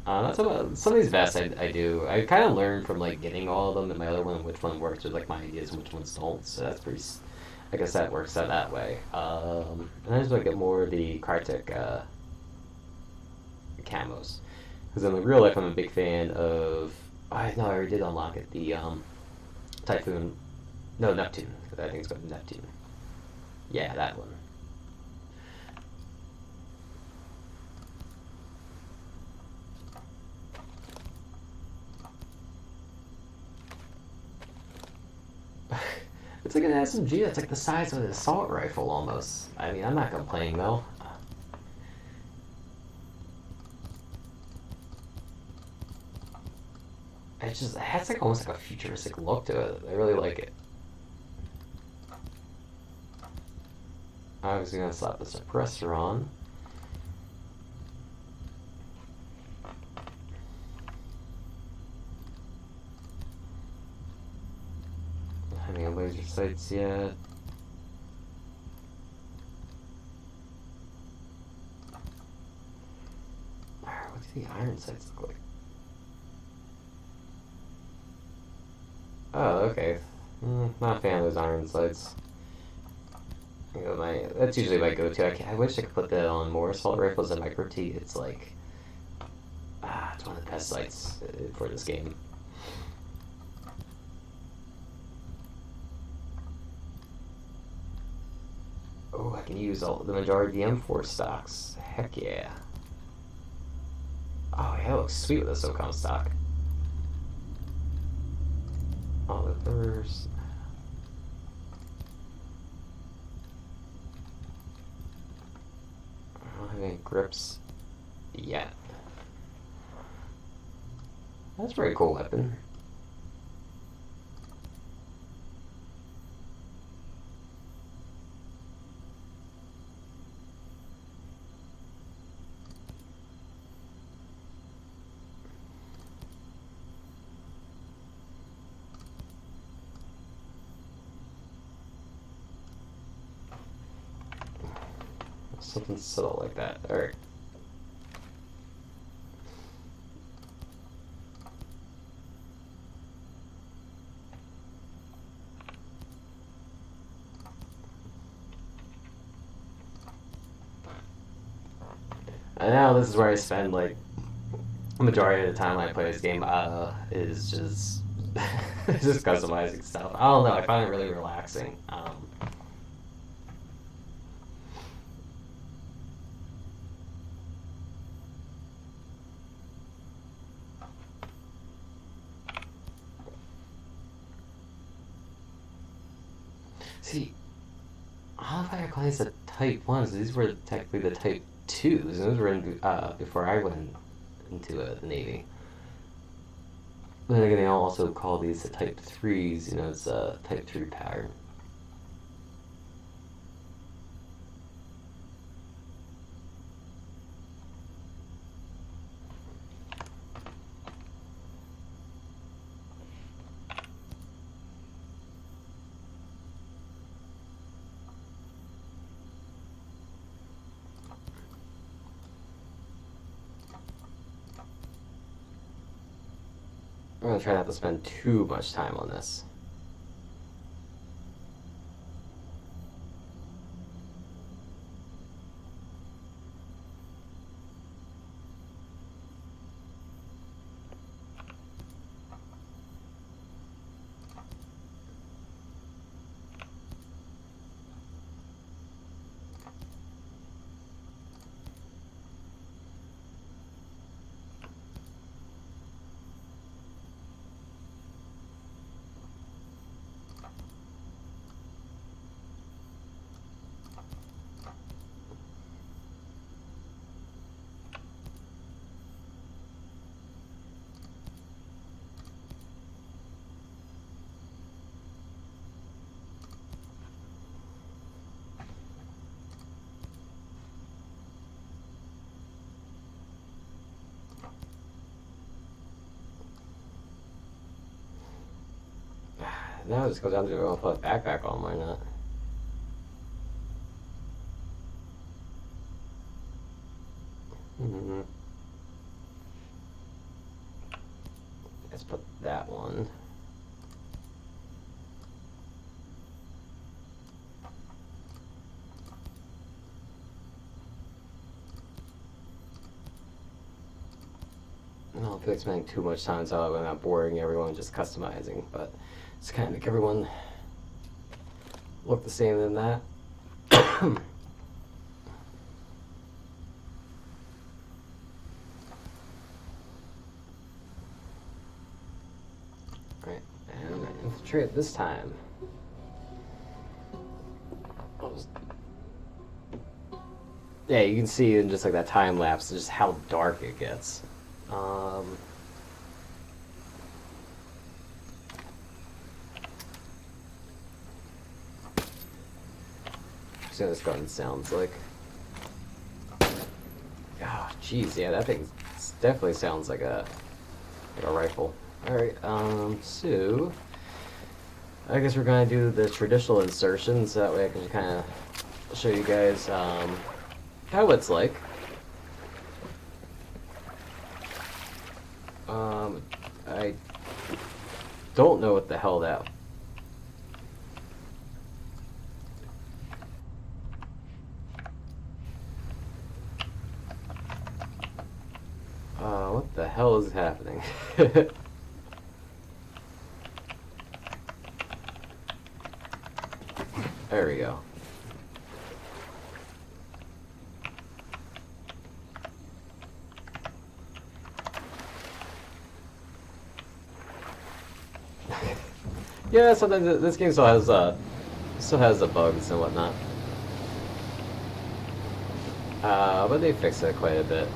That's about some of these vests I do. I kind of learned from like getting all of them and my other one which one works with like my ideas and which ones don't. So that's pretty. I guess that works out that way. And I just want to get more of the Kartik camos, because in the real life I'm a big fan of. I know I already did unlock it. The Typhoon. No, Neptune. I think it's called Neptune. Yeah, that one. It's like an SMG that's like the size of an assault rifle almost. I mean, I'm not complaining though. It has like almost like a futuristic look to it. I really like it. Obviously gonna slap the suppressor on. Any laser sights yet? What do the iron sights look like? Oh, okay. Not a fan of those iron sights. You know, that's usually my go-to. I wish I could put that on more assault rifles and micro T. It's like, it's one of the best sights for this game. Oh, I can use the majority of the M4 stocks. Heck yeah. Oh, yeah, that looks sweet with the SOCOM stock. All the burst. I don't have any grips yet. That's a pretty cool weapon. Something subtle like that. Alright. And now this is where I spend like the majority of the time I play this game is just just customizing stuff. I don't know, I find it really relaxing. See, I don't know if I class the Type 1s. These were technically the Type 2s, and those were in, before I went into the Navy. But then again, they also call these the Type 3s, you know, it's a Type 3 pattern. I'm gonna try not to spend too much time on this. Now it just goes down to I'll put a backpack on, why not? Let's put that one. I don't feel like spending too much time so I'm not boring everyone just customizing, but it's kind of make everyone look the same than that. Right, and I'm gonna infiltrate this time. Yeah, you can see in just like that time lapse just how dark it gets. See what this gun sounds like. Oh, jeez, yeah, that thing definitely sounds like a rifle. Alright, so I guess we're gonna do the traditional insertion so that way I can kind of show you guys how it's like. I don't know what the hell that. What the hell is happening? There we go. Yeah, sometimes this game still has the bugs and whatnot. But they fixed it quite a bit.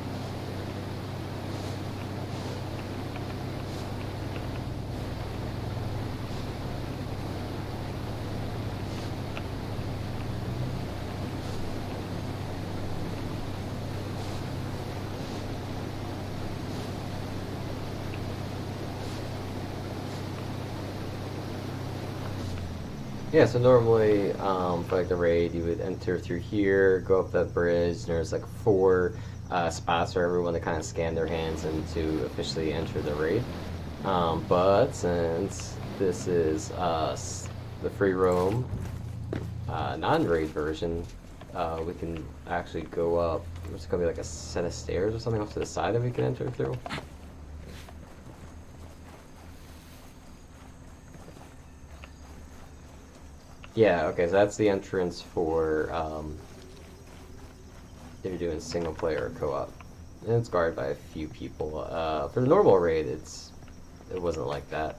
Yeah, so normally for like the raid, you would enter through here, go up that bridge, and there's like 4 spots for everyone to kind of scan their hands and to officially enter the raid. But since this is the free roam non-raid version, we can actually go up. There's gonna be like a set of stairs or something off to the side that we can enter through. Yeah, okay, so that's the entrance for if you're doing single player or co-op. And it's guarded by a few people. For the normal raid, it wasn't like that.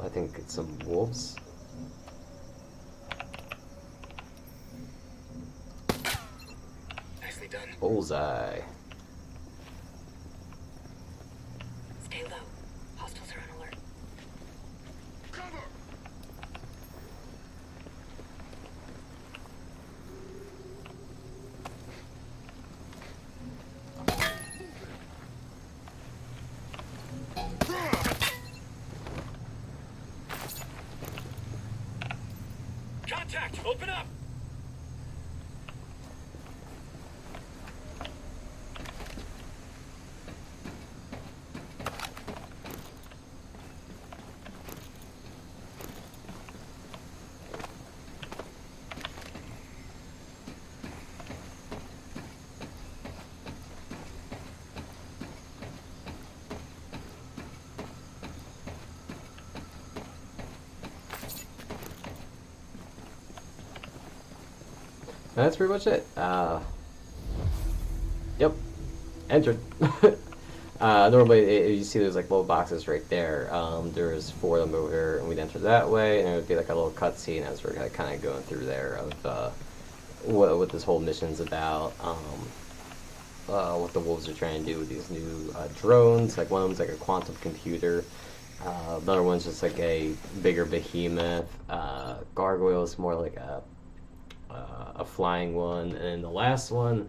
I think it's some wolves. Nicely done. Bullseye. Stay low. Hostiles are on alert. Contact! Open up! That's pretty much it. Yep. Entered. Normally, you see there's like little boxes right there. There's 4 of them over here, and we'd enter that way, and it would be like a little cutscene as we're kind of going through there of what this whole mission's about. What the wolves are trying to do with these new drones. Like one of them's like a quantum computer. Another one's just like a bigger behemoth. Gargoyle is more like a flying one, and the last one,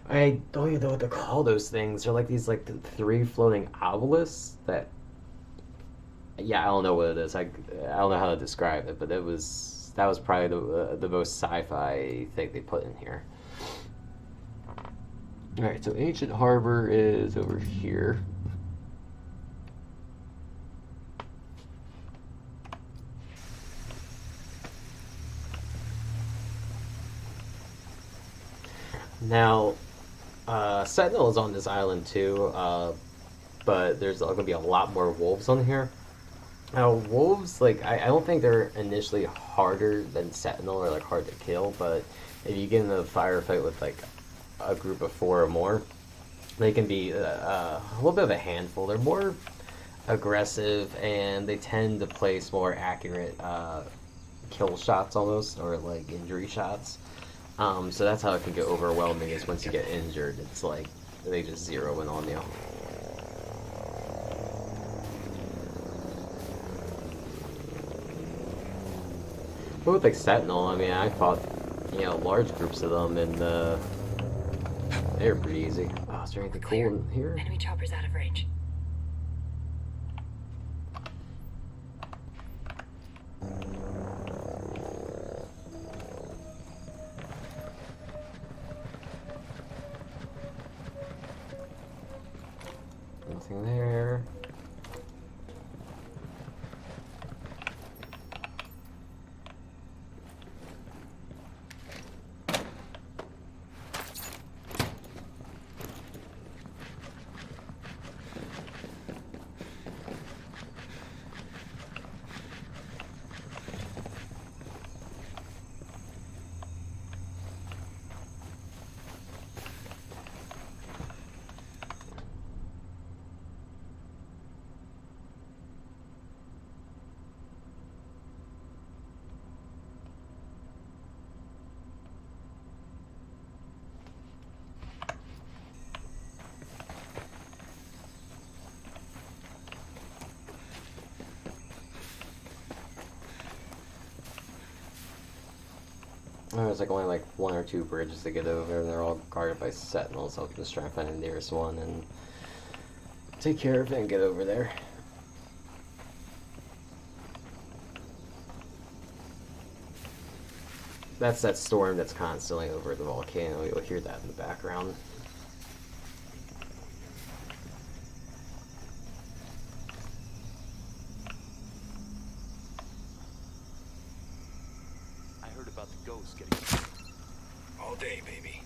I don't even know what to call those things. They're like these like 3 floating obelisks that, yeah, I don't know what it is. I don't know how to describe it, but that was probably the most sci-fi thing they put in here. All right, so Ancient Harbor is over here. Now, Sentinel is on this island too, but there's going to be a lot more wolves on here. Now, wolves, like, I don't think they're initially harder than Sentinel or, like, hard to kill, but if you get in a firefight with, like, a group of 4 or more, they can be a little bit of a handful. They're more aggressive, and they tend to place more accurate kill shots almost, or, like, injury shots. So that's how it can get overwhelming, is once you get injured, it's like they just zero in on you. But with like Sentinel, I mean, I fought, large groups of them, and they were pretty easy. Oh, is there anything cool in here? Enemy choppers out of range. Nothing there. There's like only like one or two bridges to get over, and they're all guarded by sentinels. So I'll just try and find the nearest one and take care of it and get over there. That's that storm that's constantly over the volcano. You'll hear that in the background. I heard about the ghost getting... All day, baby.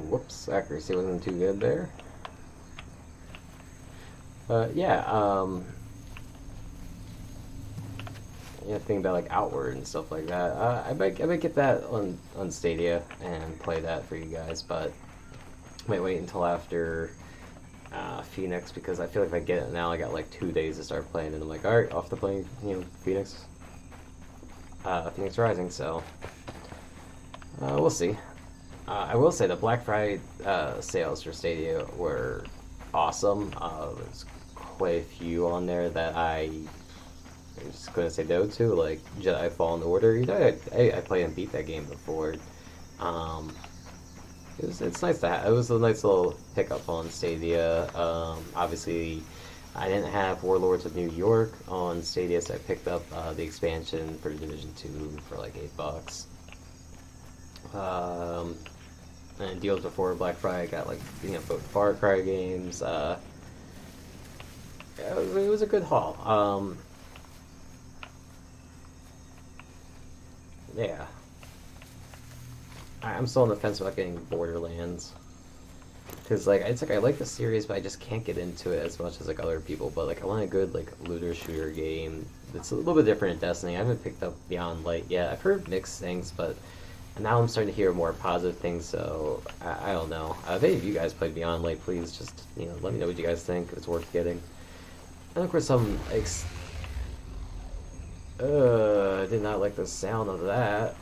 Whoops, accuracy wasn't too good there. Yeah, think about like Outward and stuff like that. I might get that on Stadia and play that for you guys, but I might wait until after Phoenix, because I feel like if I get it now, I got like 2 days to start playing, and I'm like, all right, off to playing, Phoenix Rising. So we'll see. I will say the Black Friday sales for Stadia were awesome. There's quite a few on there that I'm just gonna say no to, like Jedi Fallen Order. I played and beat that game before. It's nice to have. It was a nice little hiccup on Stadia. Obviously, I didn't have Warlords of New York on Stadia, so I picked up the expansion for Division 2 for like $8. And deals before Black Friday, I got like both Far Cry games. Yeah, it was a good haul. Yeah. I'm still on the fence about getting Borderlands, because it's like I like the series, but I just can't get into it as much as like other people. But like I want a good like looter shooter game that's a little bit different in Destiny. I haven't picked up Beyond Light yet. I've heard mixed things, but now I'm starting to hear more positive things. So I don't know. If any of you guys played Beyond Light, please just let me know what you guys think. It's worth getting. And of course, some I did not like the sound of that.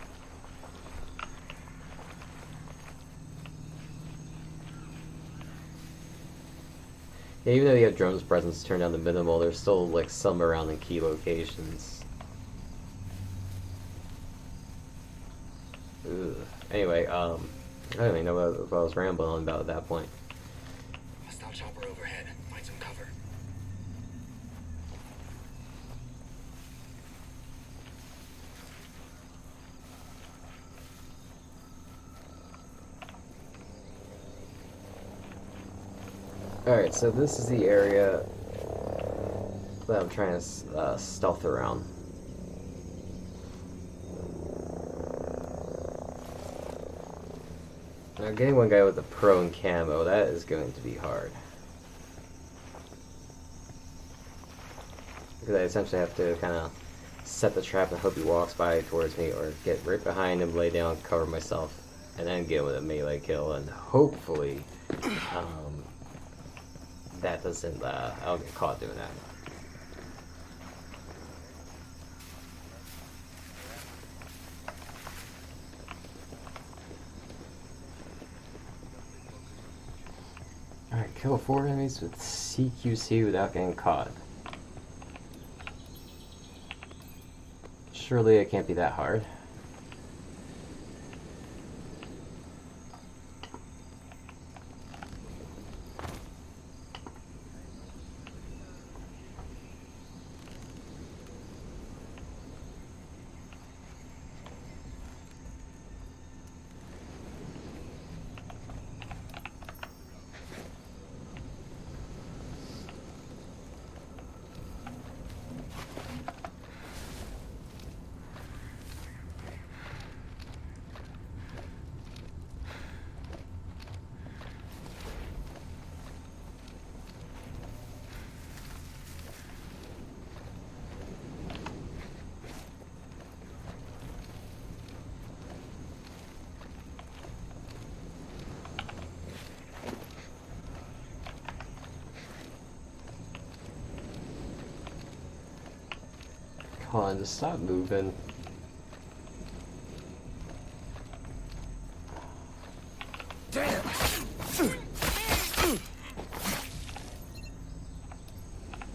Yeah, even though you have drone's presence turned down to minimal, there's still like some around in key locations. Ugh. Anyway, I don't even know what I was rambling on about at that point. Hostile chopper overhead. Find some cover. Alright, so this is the area that I'm trying to stealth around. Now, getting one guy with a pro and camo, that is going to be hard. Because I essentially have to kind of set the trap and hope he walks by towards me, or get right behind him, lay down, cover myself, and then get him with a melee kill, and hopefully that doesn't, I'll get caught doing that. Alright, kill 4 enemies with CQC without getting caught. surely it can't be that hard. Come on, just stop moving. Damn!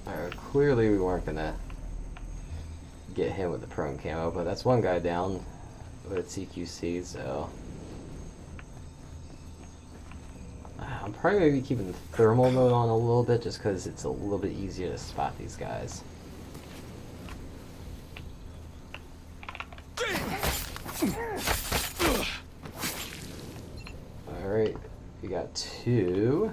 Alright, clearly we weren't gonna get him with the prone camo, but that's one guy down with CQC, so... I'm probably going to be keeping thermal mode on a little bit just because it's a little bit easier to spot these guys. Alright, we got 2.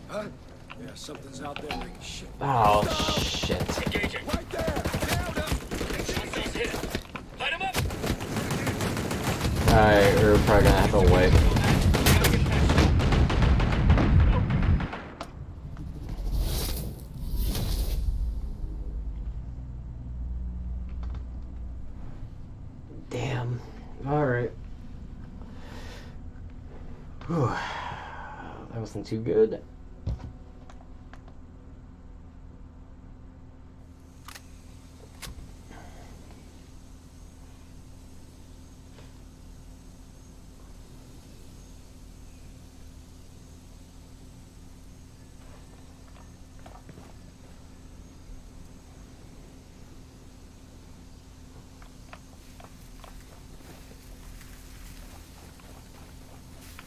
Huh? Yeah, something's out there making shit. Oh, shit. Engaging. Right there. Down him. Hostiles hit. Light him up. Alright, we're probably gonna have to wait. Damn. Alright. Whew. That wasn't too good.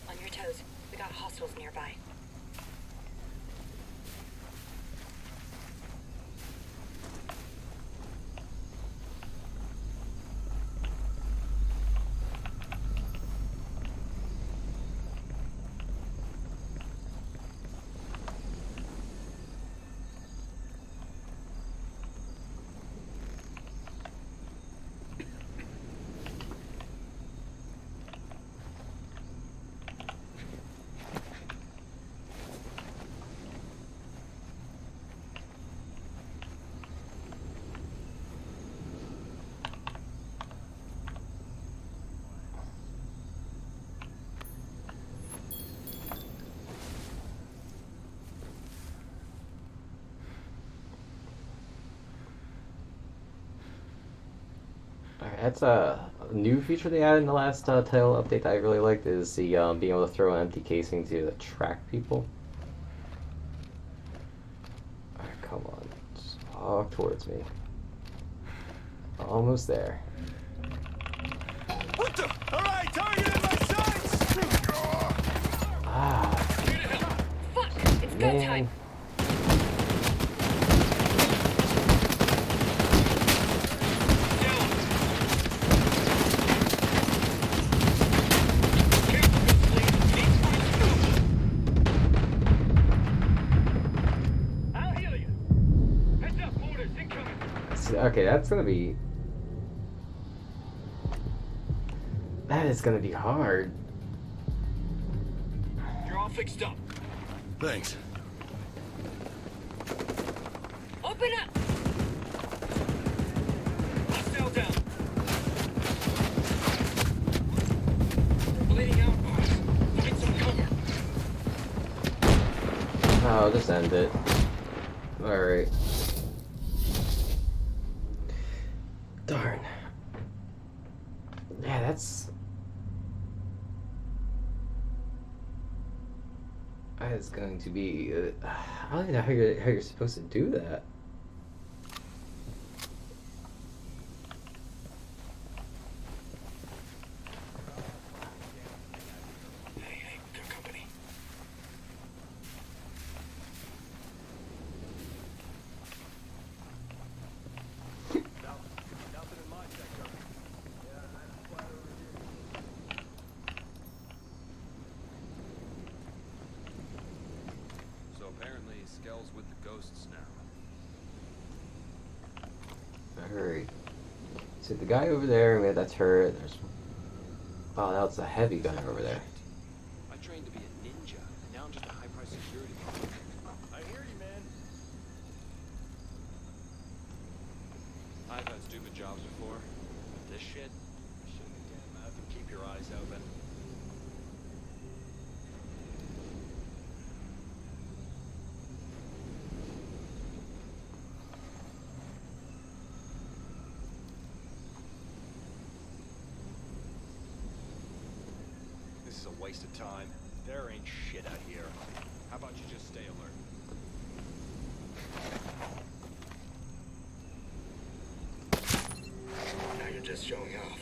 On your toes. We got hostiles nearby. That's a new feature they added in the last title update that I really liked is the being able to throw an empty casing to attract people. Alright, come on. Just walk towards me. Almost there. What the? All right, target in my sights. Ah, Fuck! It's go man. time! I'll heal you. Heads up, mortars incoming. Okay, that's gonna be... That is gonna be hard. You're all fixed up. Thanks. Open up! Hostile down. Bleeding out, boys. Find some cover. Oh, I'll just end it. Alright. It's going to be. I don't know how you're supposed to do that. Hey, good company. Nothing in my sector. Yeah, that's quite a review. So apparently, Skell's with the ghosts now. Alright. So the guy over there, man, that's her. There's. Oh, that's a heavy gunner over there. I trained to be a ninja, and now I'm just a high-priced security guard. I hear you, man. I've had stupid jobs before, but this shit, shut your damn mouth and keep your eyes open. This is a waste of time. There ain't shit out here. How about you just stay alert? Now you're just showing off.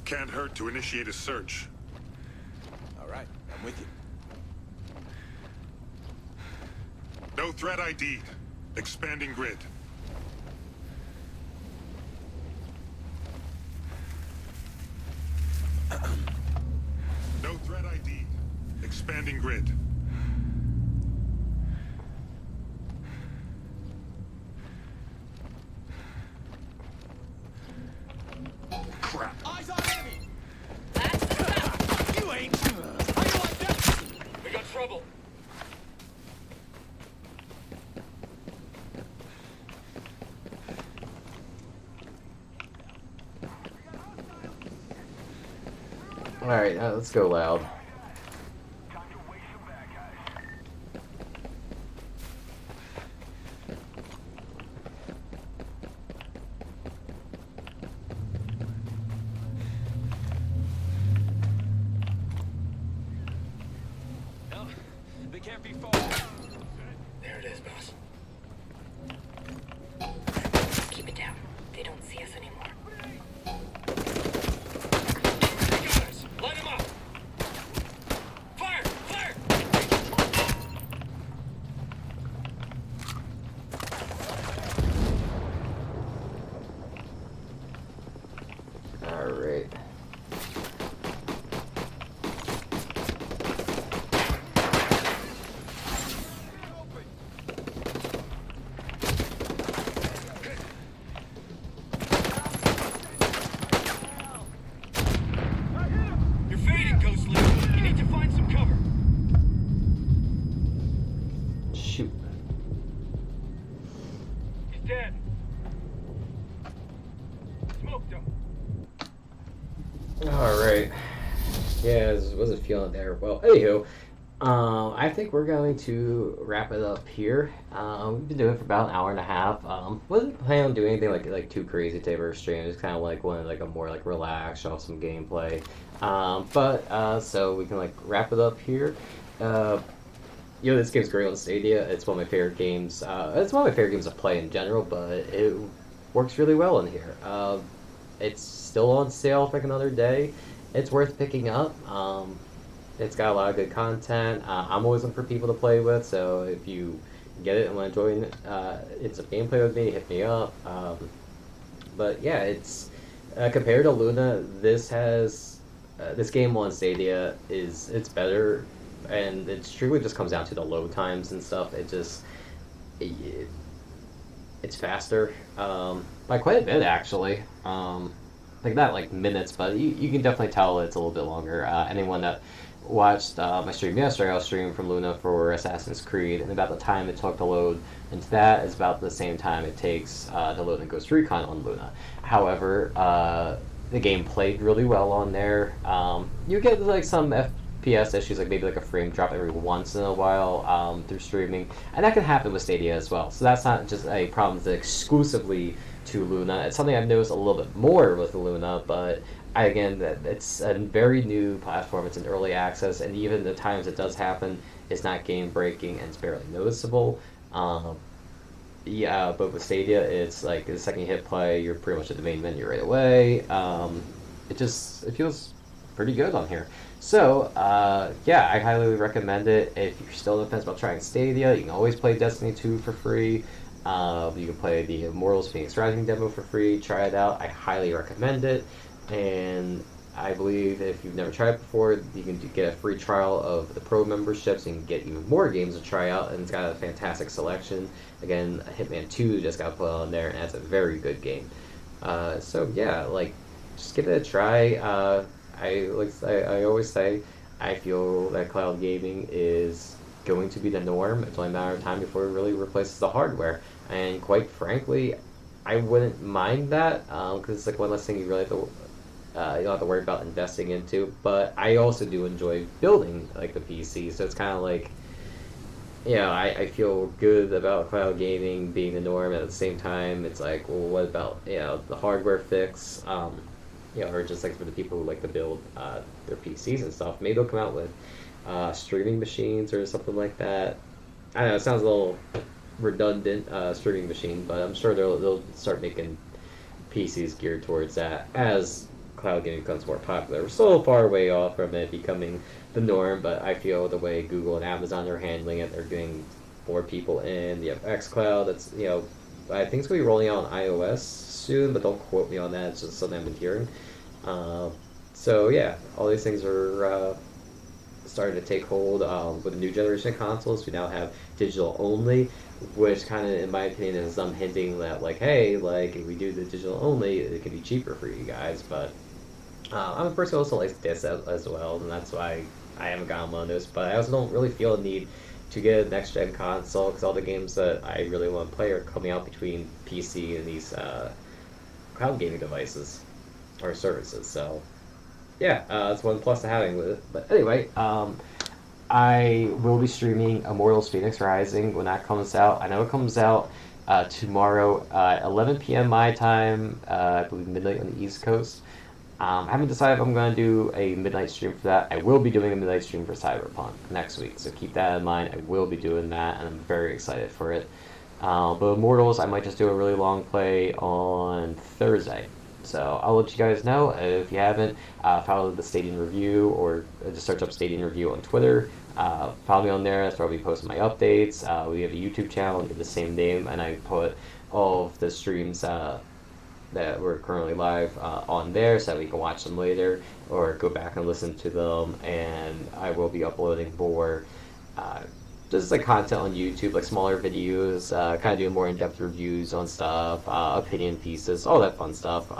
Can't hurt to initiate a search. All right, I'm with you. No threat ID'd. Expanding grid. No threat ID'd. Expanding grid. Crap. Eyes on enemy! You ain't! How you like that? We got trouble. Alright, let's go loud. No, they can't be far. There it is, boss. Keep it down. They don't see us anymore. Guys, line them up! Fire! Fire! Alright. You're fading, Ghostly. You need to find some cover. Shoot. He's dead. Smoked him. Alright. Yeah, I wasn't feeling it there. Well, anywho, I think we're going to wrap it up here. We've been doing it for about an hour and a half. Wasn't planning on doing anything like too crazy today for a stream. Just kind of like wanted like a more like relaxed, show off some gameplay. But so we can like wrap it up here. This game's great on Stadia. It's one of my favorite games. It's one of my favorite games to play in general, but it works really well in here. It's still on sale for like another day. It's worth picking up. It's got a lot of good content. I'm always looking for people to play with, so if you get it and want to join it's a gameplay with me, hit me up. But yeah, it's compared to Luna, this game on Stadia it's better, and it strictly just comes down to the load times and stuff. It's faster by quite a bit actually. Like not like minutes, but you can definitely tell it's a little bit longer. Anyone that watched my stream yesterday, I was streaming from Luna for Assassin's Creed, and about the time it took to load into that is about the same time it takes to load in Ghost Recon on Luna. However, the game played really well on there. You get like some FPS issues, like maybe like a frame drop every once in a while through streaming, and that can happen with Stadia as well. So that's not just a problem that's exclusively to Luna. It's something I've noticed a little bit more with Luna, but it's a very new platform. It's in early access, and even the times it does happen, it's not game breaking and it's barely noticeable. But with Stadia, it's like the second you hit play, you're pretty much at the main menu right away. It feels pretty good on here. So I highly recommend it. If you're still on the fence about trying Stadia, you can always play Destiny 2 for free. You can play the Immortals Phoenix Rising demo for free. Try it out. I highly recommend it. And I believe if you've never tried it before, you can get a free trial of the Pro membership, so you can get even more games to try out, and it's got a fantastic selection. Again, Hitman 2 just got put on there, and that's a very good game. Just give it a try. I always say, I feel that cloud gaming is going to be the norm. It's only a matter of time before it really replaces the hardware. And quite frankly, I wouldn't mind that, because it's like one less thing you really have to you don't have to worry about investing into. But I also do enjoy building like the PC, so it's kind of like, I feel good about cloud gaming being the norm. At the same time, it's like, well, what about the hardware fix? Or just like for the people who like to build their PCs and stuff. Maybe they'll come out with streaming machines or something like that. I don't know. It sounds a little redundant, streaming machine, but I'm sure they'll start making PCs geared towards that as cloud gaming becomes more popular. We're still far away off from it becoming the norm, but I feel the way Google and Amazon are handling it, they're getting more people in. You have xCloud. That's I think it's going to be rolling out on iOS soon, but don't quote me on that. It's just something I've been hearing. All these things are starting to take hold with the new generation of consoles. We now have digital only, which kind of, in my opinion, is some hinting that like, hey, like if we do the digital only, it can be cheaper for you guys. But I'm a person who also likes discs as well, and that's why I haven't gotten one of those. But I also don't really feel a need to get a next gen console, because all the games that I really want to play are coming out between PC and these cloud gaming devices or services. So that's one plus to having with it. But anyway, I will be streaming Immortals Phoenix Rising when that comes out. I know it comes out tomorrow at 11 p.m. my time, I believe midnight on the East Coast. I haven't decided if I'm going to do a midnight stream for that. I will be doing a midnight stream for Cyberpunk next week, so keep that in mind. I will be doing that, and I'm very excited for it. But Immortals, I might just do a really long play on Thursday. So I'll let you guys know. If you haven't, follow the Stadium Review, or just search up Stadium Review on Twitter. Follow me on there. That's where I'll be posting my updates. We have a YouTube channel with the same name, and I put all of the streams that we're currently live on there, so we can watch them later or go back and listen to them. And I will be uploading more just like content on YouTube, like smaller videos, kind of doing more in-depth reviews on stuff, opinion pieces, all that fun stuff.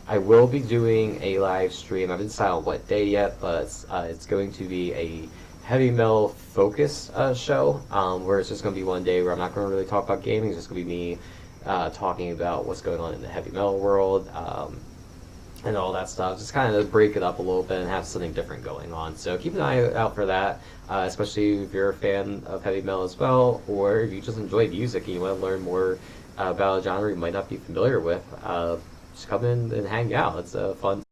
I will be doing a live stream. I haven't decided on what day yet, but it's going to be a heavy metal focus show, where it's just going to be one day where I'm not going to really talk about gaming. It's just going to be me talking about what's going on in the heavy metal world. and all that stuff. Just kind of break it up a little bit and have something different going on. So keep an eye out for that, especially if you're a fan of heavy metal as well, or if you just enjoy music and you want to learn more about a genre you might not be familiar with. Just come in and hang out. It's a fun